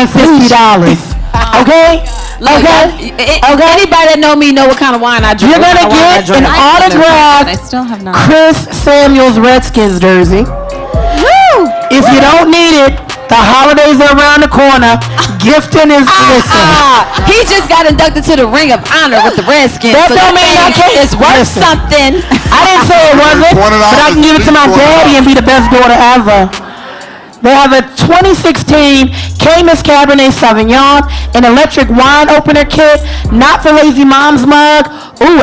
Okay? Look, Okay? Anybody that know me know what kind of wine I drink. You're going to get an autographed I still have not. Chris Samuels Redskins jersey. Woo! If you don't need it, the holidays are around the corner. Gifting is listen. He just got inducted to the Ring of Honor with the Redskins. That don't mean I can't. It's worth Listen. something. I didn't say it wasn't, but I can give it to my daddy and be the best daughter ever. They have a 2016 Camus Cabernet Sauvignon, an electric wine opener kit, not for lazy mom's mug,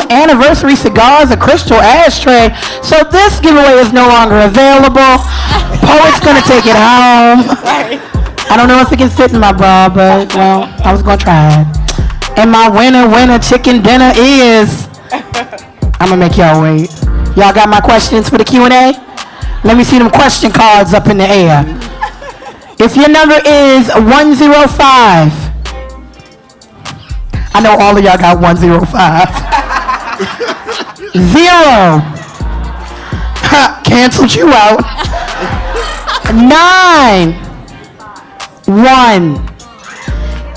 anniversary cigars, a crystal ashtray. So this giveaway is no longer available. Poet's gonna take it home. I don't know if it can fit in my bra, but well, I was gonna try it. And my winner chicken dinner is, I'm gonna make y'all wait. Y'all got my questions for the Q&A? Let me see them question cards up in the air. If your number is 105, I know all of y'all got 105. 0, canceled you out. 9, 1.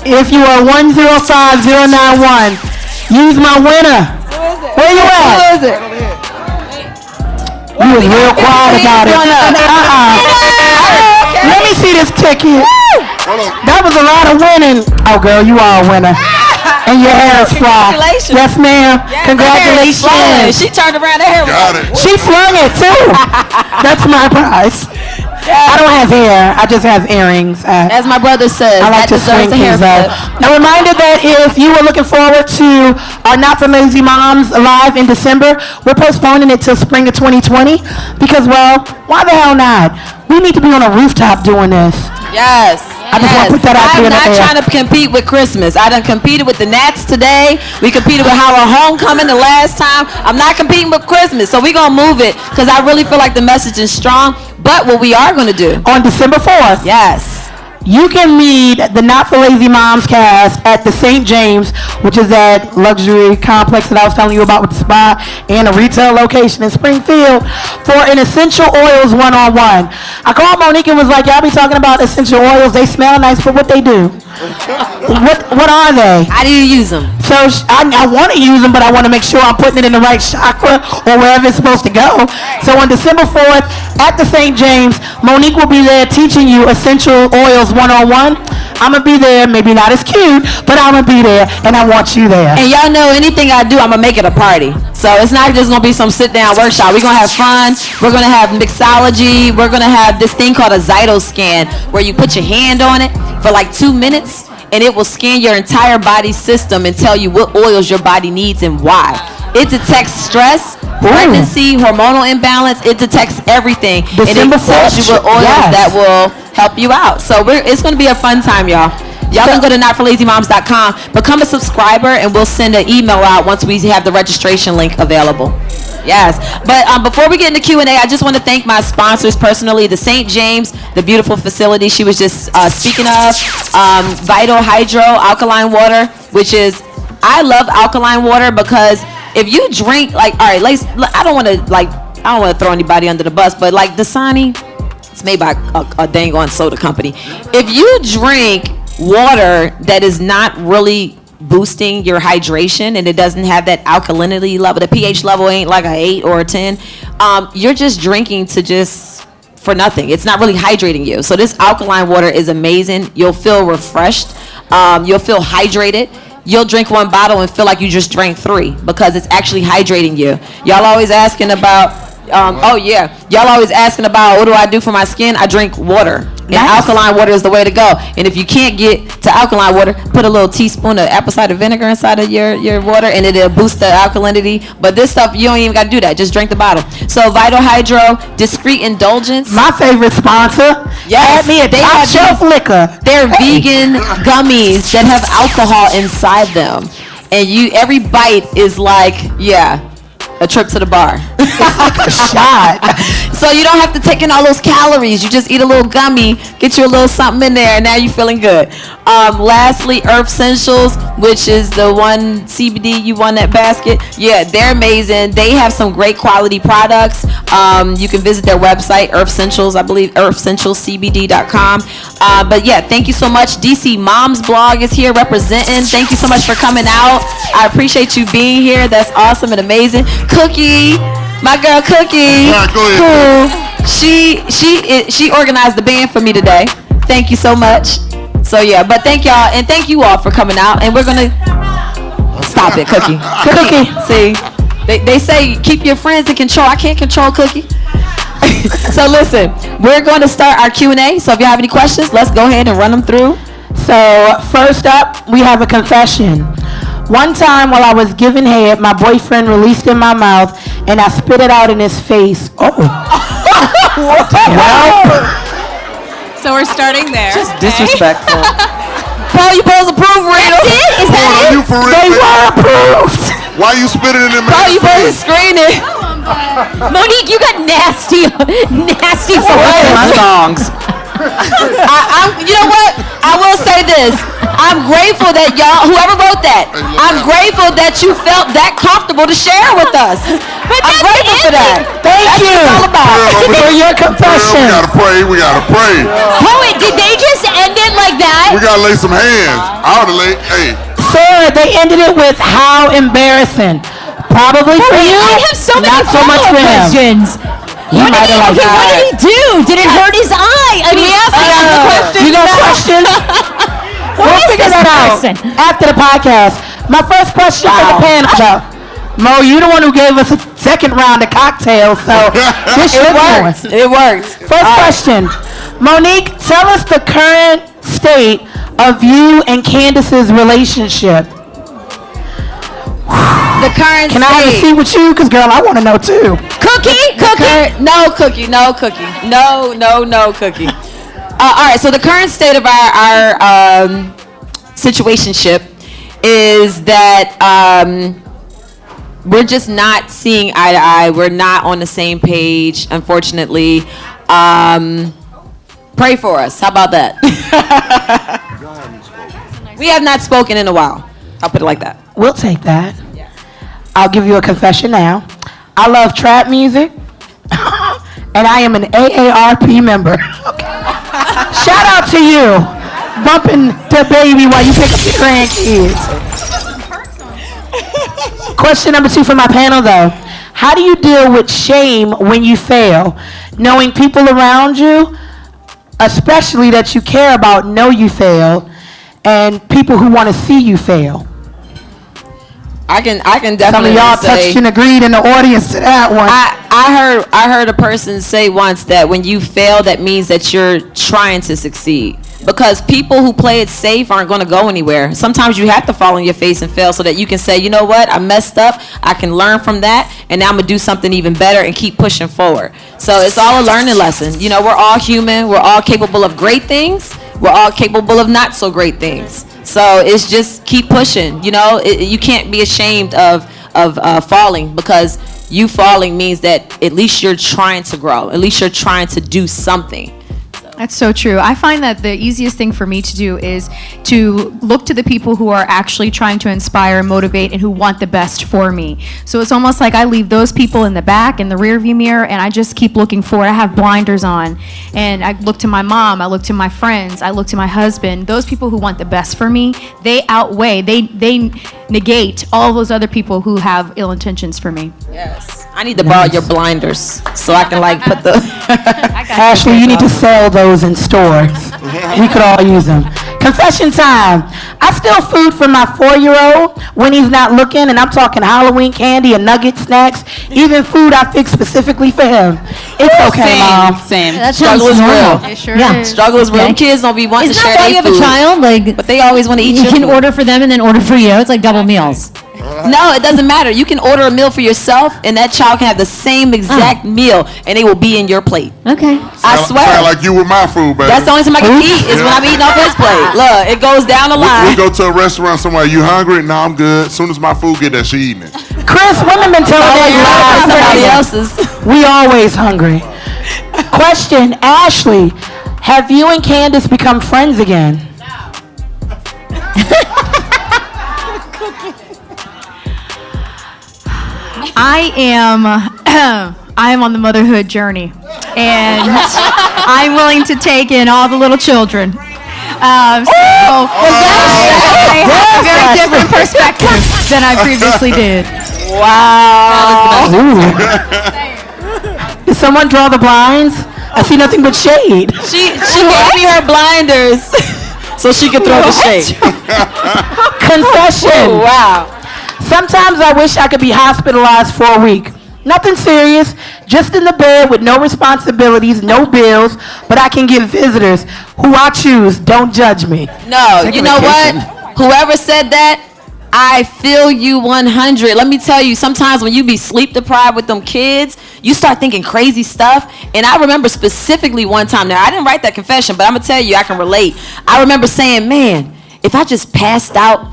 If you are 105091, use my winner. Where you at? Who is it? You was real quiet about it. Let me see this ticket. That was a lot of winning. Oh, girl, you are a winner. And your hair is fly. Congratulations. Yes, ma'am. Yes, Congratulations. her hair is flowing. She turned around, her hair was Got like, it. She flung it too. That's my prize. I don't have hair. I just have earrings. as my brother says, I like that to swing deserves a hair things up. flip. A reminder that if you were looking forward to our Not for Lazy Moms live in December, we're postponing it till spring of 2020 because, well, why the hell not? We need to be on a rooftop doing this. Yes. I just want to put that out there I'm in the not air. trying to compete with Christmas. I done competed with the Nats today. We competed with Howard Homecoming the last time. I'm not competing with Christmas, so we're going to move it because I really feel like the message is strong. But what we are going to do. On December 4th. Yes. You can meet the Not for Lazy Moms cast at the St. James, which is that luxury complex that I was telling you about with the spa and a retail location in Springfield for an essential oils one-on-one. I called Monique and was like, y'all be talking about essential oils. They smell nice, but what they do? What are they? How do you use them? So I want to use them, but I want to make sure I'm putting it in the right chakra or wherever it's supposed to go. So on December 4th at the St. James, Monique will be there teaching you essential oils one-on-one. I'm going to be there, maybe not as cute, but I'm going to be there, and I want you there. And y'all know anything I do, I'm going to make it a party. So it's not just going to be some sit-down workshop. We're going to have fun. We're going to have mixology. We're going to have this thing called a Zytoscan where you put your hand on it for like 2 minutes, and it will scan your entire body system and tell you what oils your body needs and why. It detects stress, pregnancy, hormonal imbalance. It detects everything. December and it tells you what oils that will help you out. So it's going to be a fun time, y'all. Y'all can go to notforlazymoms.com, become a subscriber, and we'll send an email out once we have the registration link available. Yes. But before we get into Q&A, I just want to thank my sponsors personally, the St. James, the beautiful facility she was just speaking of, Vital Hydro Alkaline Water, which is, I love alkaline water because if you drink, like, all right, I don't want to throw anybody under the bus, but like Dasani, it's made by a dang on soda company. If you drink water that is not really boosting your hydration and it doesn't have that alkalinity level, the pH level ain't like a 8 or a 10, you're just drinking for nothing. It's not really hydrating you. So this alkaline water is amazing. You'll feel refreshed. You'll feel hydrated. You'll drink one bottle and feel like you just drank 3 because it's actually hydrating you. Y'all always asking about, y'all always asking about what do I do for my skin? I drink water. And alkaline water is the way to go. And if you can't get to alkaline water, put a little teaspoon of apple cider vinegar inside of your water and it'll boost the alkalinity. But this stuff, you don't even got to do that. Just drink the bottle. So Vital Hydro, Discreet Indulgence. My favorite sponsor. Yes. Add me a top shelf liquor. They're vegan gummies that have alcohol inside them. And every bite is like, a trip to the bar. A shot. So you don't have to take in all those calories. You just eat a little gummy, get you a little something in there, and now you're feeling good. Lastly, Earth Essentials, which is the one CBD you won that basket. Yeah, they're amazing. They have some great quality products. You can visit their website, Earth Essentials, I believe, earthessentialscbd.com. But yeah, thank you so much. DC Moms Blog is here representing. Thank you so much for coming out. I appreciate you being here. That's awesome and amazing. Cookie, my girl Cookie. All right, go ahead. Who she organized the band for me today. Thank you so much. So yeah, but thank y'all and thank you all for coming out. And we're gonna stop it, Cookie. Cookie. See, they say keep your friends in control. I can't control Cookie. So listen, we're going to start our Q&A. So if you have any questions, let's go ahead and run them through. So first up, we have a confession. One time while I was giving head, my boyfriend released in my mouth and I spit it out in his face. Oh. Well, So we're starting there. Just disrespectful. Paul, you supposed to approve, Rita. Is that Are you for real? they were approved. Why you spitting in them? Paul, you supposed to screen it. Monique, you got nasty for My songs. You know what? I will say this. I'm grateful that y'all, whoever wrote that, I'm grateful that you felt that comfortable to share with us. I'm grateful for that. Thank That's you what it's all about. for your confession. We gotta pray. Poet, did they just end it like that? We gotta lay some hands. I oughta lay, hey. Sir, they ended it with how embarrassing. Probably for you, I have so many not so much for him. questions. You might have liked What did he do? Did it hurt his eye? I mean, You got questions? We'll figure that out after the podcast. My first question for the panel, though. Mo, you the one who gave us a second round of cocktails, so this should work. It worked. First question. Monique, tell us the current state of you and Candace's relationship. The current Can I have a state. seat with you? Because, girl, I want to know, too. No cookie. No cookie. All right, so the current state of our situationship is that we're just not seeing eye to eye. We're not on the same page, unfortunately. Pray for us. How about that? We have not spoken in a while. I'll put it like that. We'll take that. I'll give you a confession now. I love trap music, and I am an AARP member. Okay. Shout out to you, bumping the baby while you pick up your grandkids. Question number 2 for my panel, though. How do you deal with shame when you fail, knowing people around you, especially that you care about, know you failed, and people who want to see you fail? I can Some definitely of y'all say, touched and agreed in the audience to that one. I heard a person say once that when you fail, that means that you're trying to succeed. Because people who play it safe aren't going to go anywhere. Sometimes you have to fall on your face and fail so that you can say, you know what, I messed up. I can learn from that, and now I'm going to do something even better and keep pushing forward. So it's all a learning lesson. You know, we're all human. We're all capable of great things. We're all capable of not so great things. So it's just keep pushing. You know, you can't be ashamed of falling, because you falling means that at least you're trying to grow. At least you're trying to do something. That's so true. I find that the easiest thing for me to do is to look to the people who are actually trying to inspire, motivate, and who want the best for me. So it's almost like I leave those people in the back, in the rearview mirror, and I just keep looking forward. I have blinders on, and I look to my mom, I look to my friends, I look to my husband. Those people who want the best for me, they outweigh, they negate all those other people who have ill intentions for me. Yes. I need to borrow your blinders so I can like put the... Ashley, you need to sell those in stores. We could all use them. Confession time. I steal food from my 4-year-old when he's not looking, and I'm talking Halloween candy and nugget snacks, even food I fixed specifically for him. It's okay, Mom. Same. That Struggle sounds is normal. real. It sure Yeah. is. Struggle is real. Okay. Kids don't be wanting Isn't to share that why you their have a food. child? Like, But they always want to eat you your can food. order for them and then order for you. It's like double meals. No, it doesn't matter. You can order a meal for yourself, and that child can have the same exact meal, and it will be in your plate. Okay. I swear. Sound like you with my food, baby. That's the only time I can eat is when I'm eating off his plate. Look, it goes down the We line. go to a restaurant somewhere. You hungry? No, I'm good. As soon as my food get there, she eating it. Chris, women been telling Always us lies lies. somebody else's. We always hungry. Question, Ashley, have you and Candace become friends again? I am on the motherhood journey, and I'm willing to take in all the little children. So I have a very different perspective than I previously did. Wow. Did someone draw the blinds? I see nothing but shade. She gave me her blinders so she could throw the shade. Confession. Wow. Sometimes I wish I could be hospitalized for a week. Nothing serious, just in the bed with no responsibilities, no bills, but I can get visitors who I choose. Don't judge me. No, Take a you know vacation. what? Whoever said that, I feel you 100. Let me tell you, sometimes when you be sleep deprived with them kids, you start thinking crazy stuff. And I remember specifically one time, now I didn't write that confession, but I'm gonna tell you, I can relate. I remember saying, man, if I just passed out,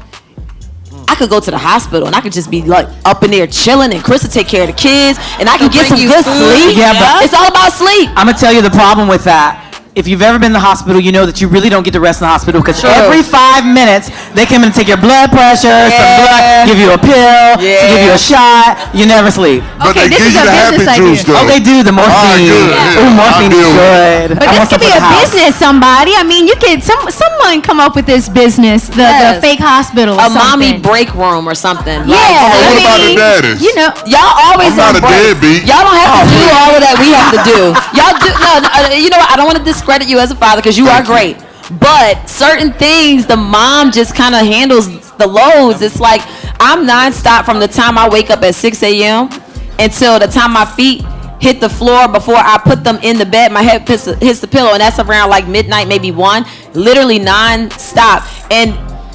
I could go to the hospital and I could just be like up in there chilling, and Chris would take care of the kids, and I could get some good sleep. Yeah, but- it's all about sleep. I'm gonna tell you the problem with that. If you've ever been in the hospital, you know that you really don't get to rest in the hospital, because True. every 5 minutes they come in and take your blood pressure, some blood, give you a pill, give you a shot. You never sleep. But Okay, they this give is you a the happy business juice, idea. though. Oh, they do the morphine. good. Yeah. Ooh, morphine I is deal with good. But I this want some could be for a the house. business, somebody. I mean, you could someone come up with this business, the Yes. fake hospital or A mommy something. break room or something. Yeah, Oh, what I about the mean, daddies? you know, Y'all always I'm not on a break. deadbeat. Y'all don't have to do all of that we have to do. Y'all do. No, you know what? I don't want to discredit you as a father, because you are great. But certain things, the mom just kind of handles the loads. It's like I'm nonstop from the time I wake up at 6 a.m. until the time my feet hit the floor before I put them in the bed. My head hits the pillow, and that's around like midnight, maybe 1. Literally nonstop. And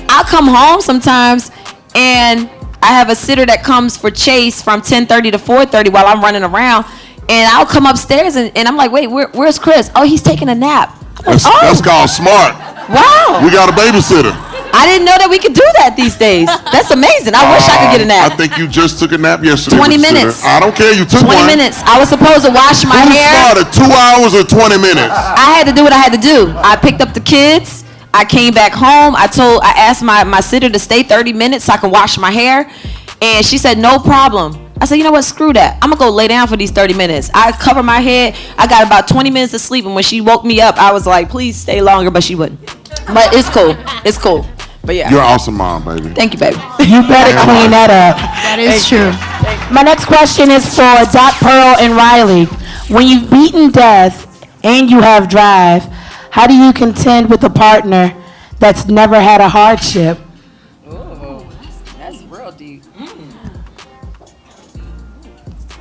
I'll come home sometimes, and I have a sitter that comes for Chase from 10:30 to 4:30 while I'm running around. And I'll come upstairs, and I'm like, wait, where's Chris? Oh, he's taking a nap. That's called smart. Wow. We got a babysitter. I didn't know that we could do that these days. That's amazing. I wish I could get a nap. I think you just took a nap yesterday. 20 Mr. minutes. Sitter. I don't care. You took 20 one. minutes. I was supposed to wash my Who hair. started 2 hours or 20 minutes? I had to do what I had to do. I picked up the kids. I came back home. I asked my sitter to stay 30 minutes so I can wash my hair. And she said, no problem. I said, you know what, screw that. I'm going to go lay down for these 30 minutes. I covered my head. I got about 20 minutes of sleep. And when she woke me up, I was like, please stay longer. But she wouldn't. But it's cool. It's cool. But yeah. You're an awesome mom, baby. Thank you, baby. You better clean that up. That is true. My next question is for Doc, Pearl, and Riley. When you've beaten death and you have drive, how do you contend with a partner that's never had a hardship? Ooh, that's real deep.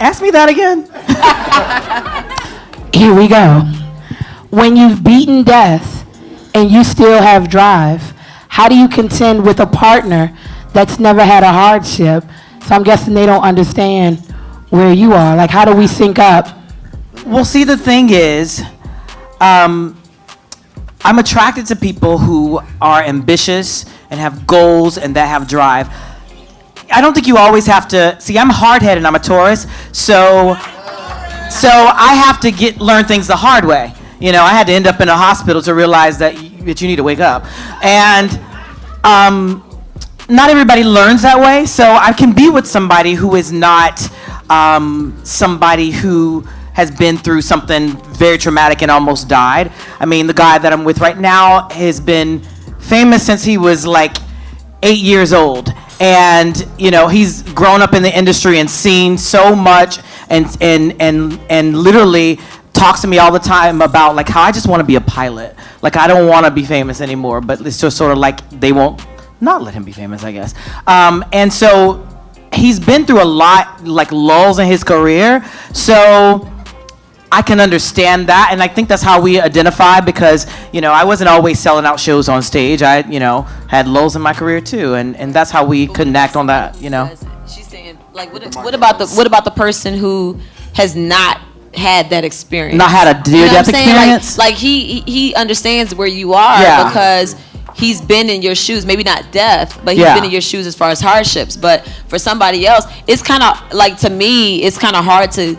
Ask me that again. Here we go. When you've beaten death and you still have drive, how do you contend with a partner that's never had a hardship? So I'm guessing they don't understand where you are. Like, how do we sync up? Well, see, the thing is, I'm attracted to people who are ambitious and have goals and that have drive. I don't think you always have to, see, I'm hard-headed, I'm a Taurus, so I have to learn things the hard way. You know, I had to end up in a hospital to realize that you need to wake up. And not everybody learns that way, so I can be with somebody who is not somebody who has been through something very traumatic and almost died. I mean, the guy that I'm with right now has been famous since he was like 8 years old. And, you know, he's grown up in the industry and seen so much and literally talks to me all the time about like how I just want to be a pilot. Like I don't want to be famous anymore, but it's just sort of like they won't not let him be famous, I guess. And so he's been through a lot, like lulls in his career. So I can understand that, and I think that's how we identify because, you know, I wasn't always selling out shows on stage. I, you know, had lulls in my career too, and that's how we connect on that, you know. She's saying, like, what about the person who has not had that experience? Not had a near-death experience? Like he understands where you are because he's been in your shoes, maybe not death, but he's been in your shoes as far as hardships. But for somebody else, it's kind of like, to me, it's kind of hard to.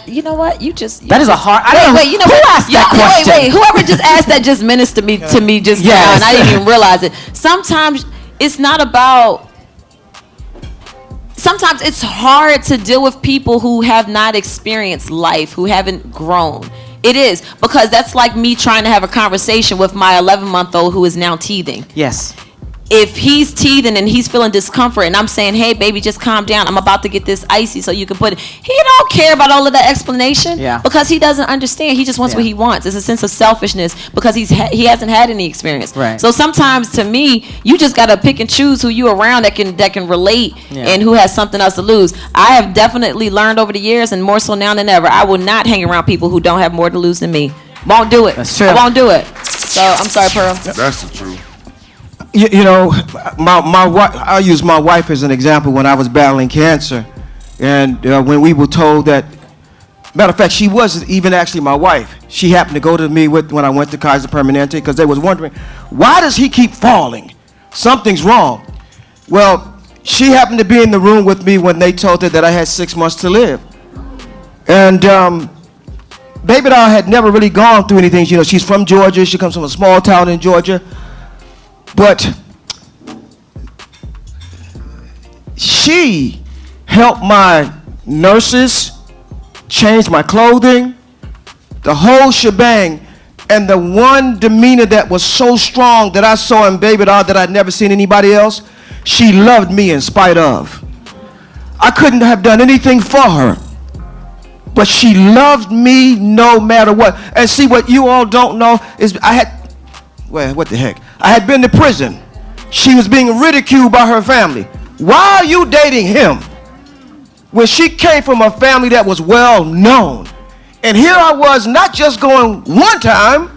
You know what? That is a hard. Wait, you know who what? asked that question? Wait. Whoever just asked that just ministered to me just now, and I didn't even realize it. Sometimes it's not about. Sometimes it's hard to deal with people who have not experienced life, who haven't grown. It is, because that's like me trying to have a conversation with my 11-month-old who is now teething. Yes. If he's teething and he's feeling discomfort and I'm saying, hey, baby, just calm down. I'm about to get this icy so you can put it. He don't care about all of that explanation because he doesn't understand. He just wants what he wants. It's a sense of selfishness because he hasn't had any experience. Right. So sometimes, to me, you just got to pick and choose who you around that can relate and who has something else to lose. I have definitely learned over the years, and more so now than ever, I will not hang around people who don't have more to lose than me. Won't do it. That's true. I won't do it. So I'm sorry, Pearl. That's the truth. You know, my wife. I use my wife as an example when I was battling cancer, and when we were told that. Matter of fact, she was even actually my wife. She happened to go to me when I went to Kaiser Permanente because they was wondering, why does he keep falling? Something's wrong. Well, she happened to be in the room with me when they told her that I had 6 months to live, and Baby doll had never really gone through anything. You know, she's from Georgia. She comes from a small town in Georgia. But she helped my nurses change my clothing, the whole shebang. And the one demeanor that was so strong that I saw in Baby doll that I'd never seen anybody else, she loved me in spite of. I couldn't have done anything for her, but she loved me no matter what. And see, what you all don't know is well, what the heck? I had been to prison. She was being ridiculed by her family. Why are you dating him? When she came from a family that was well known. And here I was not just going one time,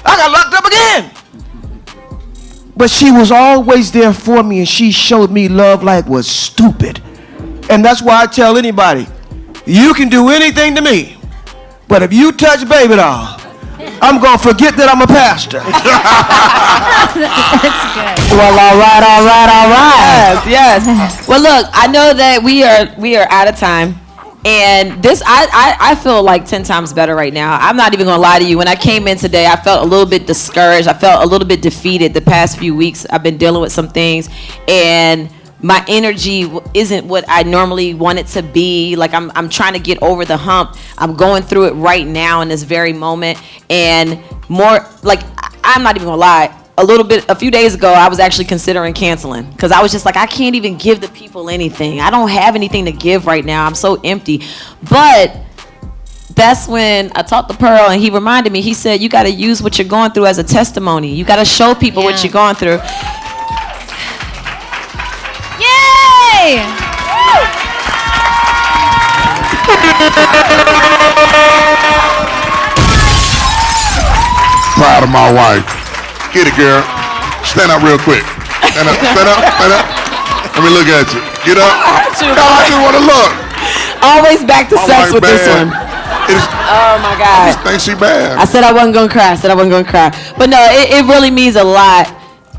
I got locked up again. But she was always there for me, and she showed me love like was stupid. And that's why I tell anybody, you can do anything to me, but if you touch baby doll, I'm going to forget that I'm a pastor. That's good. Well, all right. Yes. Well, look, I know that we are out of time. And this, I feel like 10 times better right now. I'm not even gonna lie to you. When I came in today, I felt a little bit discouraged. I felt a little bit defeated the past few weeks. I've been dealing with some things, and my energy isn't what I normally want it to be. Like I'm trying to get over the hump. I'm going through it right now in this very moment. And more, like, I'm not even gonna lie. A few days ago, I was actually considering canceling because I was just like, I can't even give the people anything. I don't have anything to give right now. I'm so empty. But that's when I talked to Pearl, and he reminded me. He said, you got to use what you're going through as a testimony. You got to show people what you're going through. Yay! Proud of my wife. Get it, girl. Stand up real quick. Stand up, stand up, stand up. Let me look at you. Get up. No, I just want to look. Always back to My sex wife with this bad. one. It's- Oh my I God. just think she bad. I said I wasn't gonna cry. But no, it really means a lot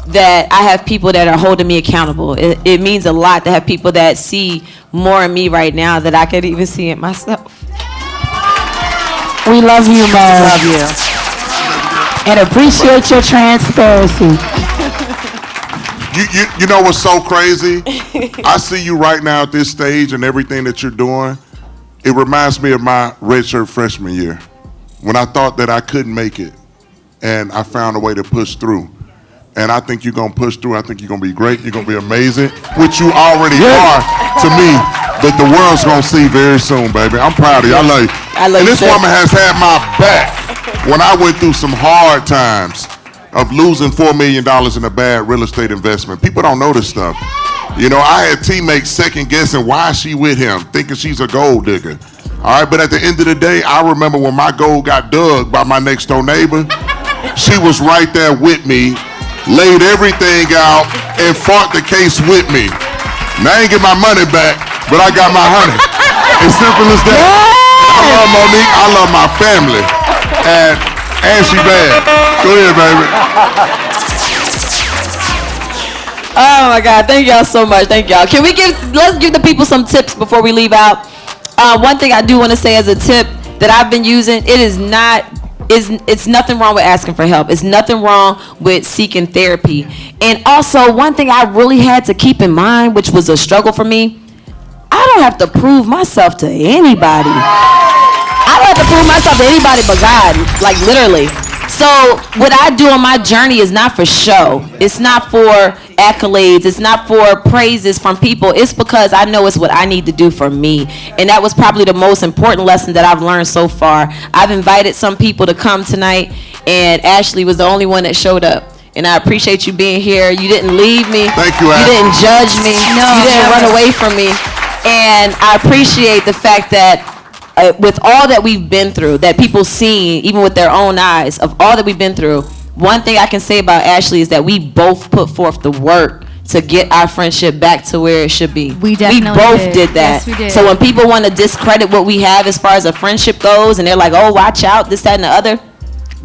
that I have people that are holding me accountable. It means a lot to have people that see more in me right now that I could even see it myself. We love you, Mo. Love you. And appreciate your transparency. You know what's so crazy? I see you right now at this stage and everything that you're doing. It reminds me of my redshirt freshman year when I thought that I couldn't make it, and I found a way to push through. And I think you're going to push through. I think you're going to be great. You're going to be amazing, which you already are to me, but the world's going to see very soon, baby. I'm proud of you. I love you. And this woman has had my back when I went through some hard times of losing $4 million in a bad real estate investment. People don't know this stuff. You know, I had teammates second guessing why she with him, thinking she's a gold digger. All right, but at the end of the day, I remember when my gold got dug by my next door neighbor, she was right there with me, laid everything out, and fought the case with me. Now I ain't get my money back, but I got my honey. As simple as that. I love Monique, I love my family. And she bad. Go ahead, baby. Oh my God, thank y'all so much. Thank y'all. Let's give the people some tips before we leave out. One thing I do want to say as a tip that I've been using, it's nothing wrong with asking for help. It's nothing wrong with seeking therapy. And also, one thing I really had to keep in mind, which was a struggle for me, I don't have to prove myself to anybody. I don't have to prove myself to anybody but God, like literally. So what I do on my journey is not for show. It's not for accolades. It's not for praises from people. It's because I know it's what I need to do for me. And that was probably the most important lesson that I've learned so far. I've invited some people to come tonight, and Ashley was the only one that showed up. And I appreciate you being here. You didn't leave me. Thank you, Ashley. You didn't judge me. No, you didn't never. run away from me. And I appreciate the fact that with all that we've been through, that people see, even with their own eyes, of all that we've been through, one thing I can say about Ashley is that we both put forth the work to get our friendship back to where it should be. We definitely both did Yes, that. we did. So when people want to discredit what we have as far as a friendship goes, and they're like, oh, watch out, this, that, and the other,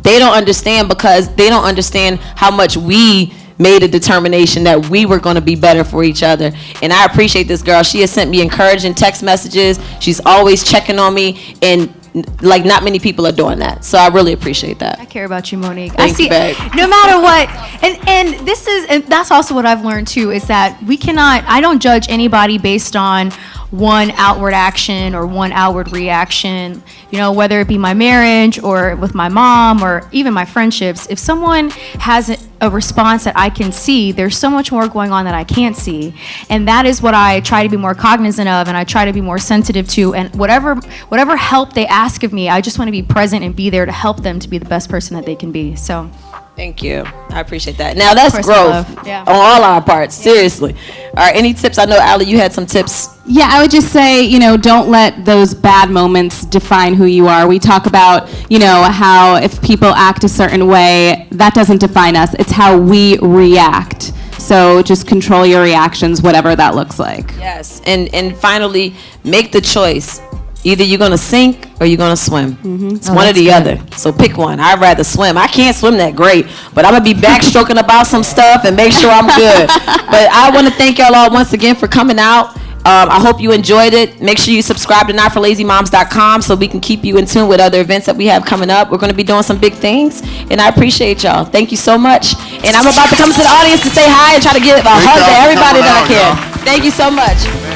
they don't understand, because they don't understand how much we made a determination that we were going to be better for each other. And I appreciate this girl. She has sent me encouraging text messages. She's always checking on me, and like not many people are doing that. So I really appreciate that. I care about you, Monique. Thank I see, you, babe. no matter what, and that's also what I've learned too, is that I don't judge anybody based on one outward action or one outward reaction, you know, whether it be my marriage or with my mom or even my friendships. If someone has a response that I can see, there's so much more going on that I can't see. And that is what I try to be more cognizant of, and I try to be more sensitive to. And whatever help they ask of me, I just want to be present and be there to help them to be the best person that they can be. So Thank you. I appreciate that. Now that's course, growth love. Yeah. on all our parts. Seriously. All right. Any tips? I know, Allie, you had some tips. Yeah, I would just say, don't let those bad moments define who you are. We talk about, how if people act a certain way, that doesn't define us. It's how we react. So just control your reactions, whatever that looks like. Yes. And finally, make the choice. Either you're going to sink or you're going to swim. It's one or the other. So pick one. I'd rather swim. I can't swim that great, but I'm going to be backstroking about some stuff and make sure I'm good. But I want to thank y'all all once again for coming out. I hope you enjoyed it. Make sure you subscribe to NotForLazyMoms.com so we can keep you in tune with other events that we have coming up. We're going to be doing some big things, and I appreciate y'all. Thank you so much. And I'm about to come to the audience to say hi and try to give a hug to everybody that I can. Thank you so much.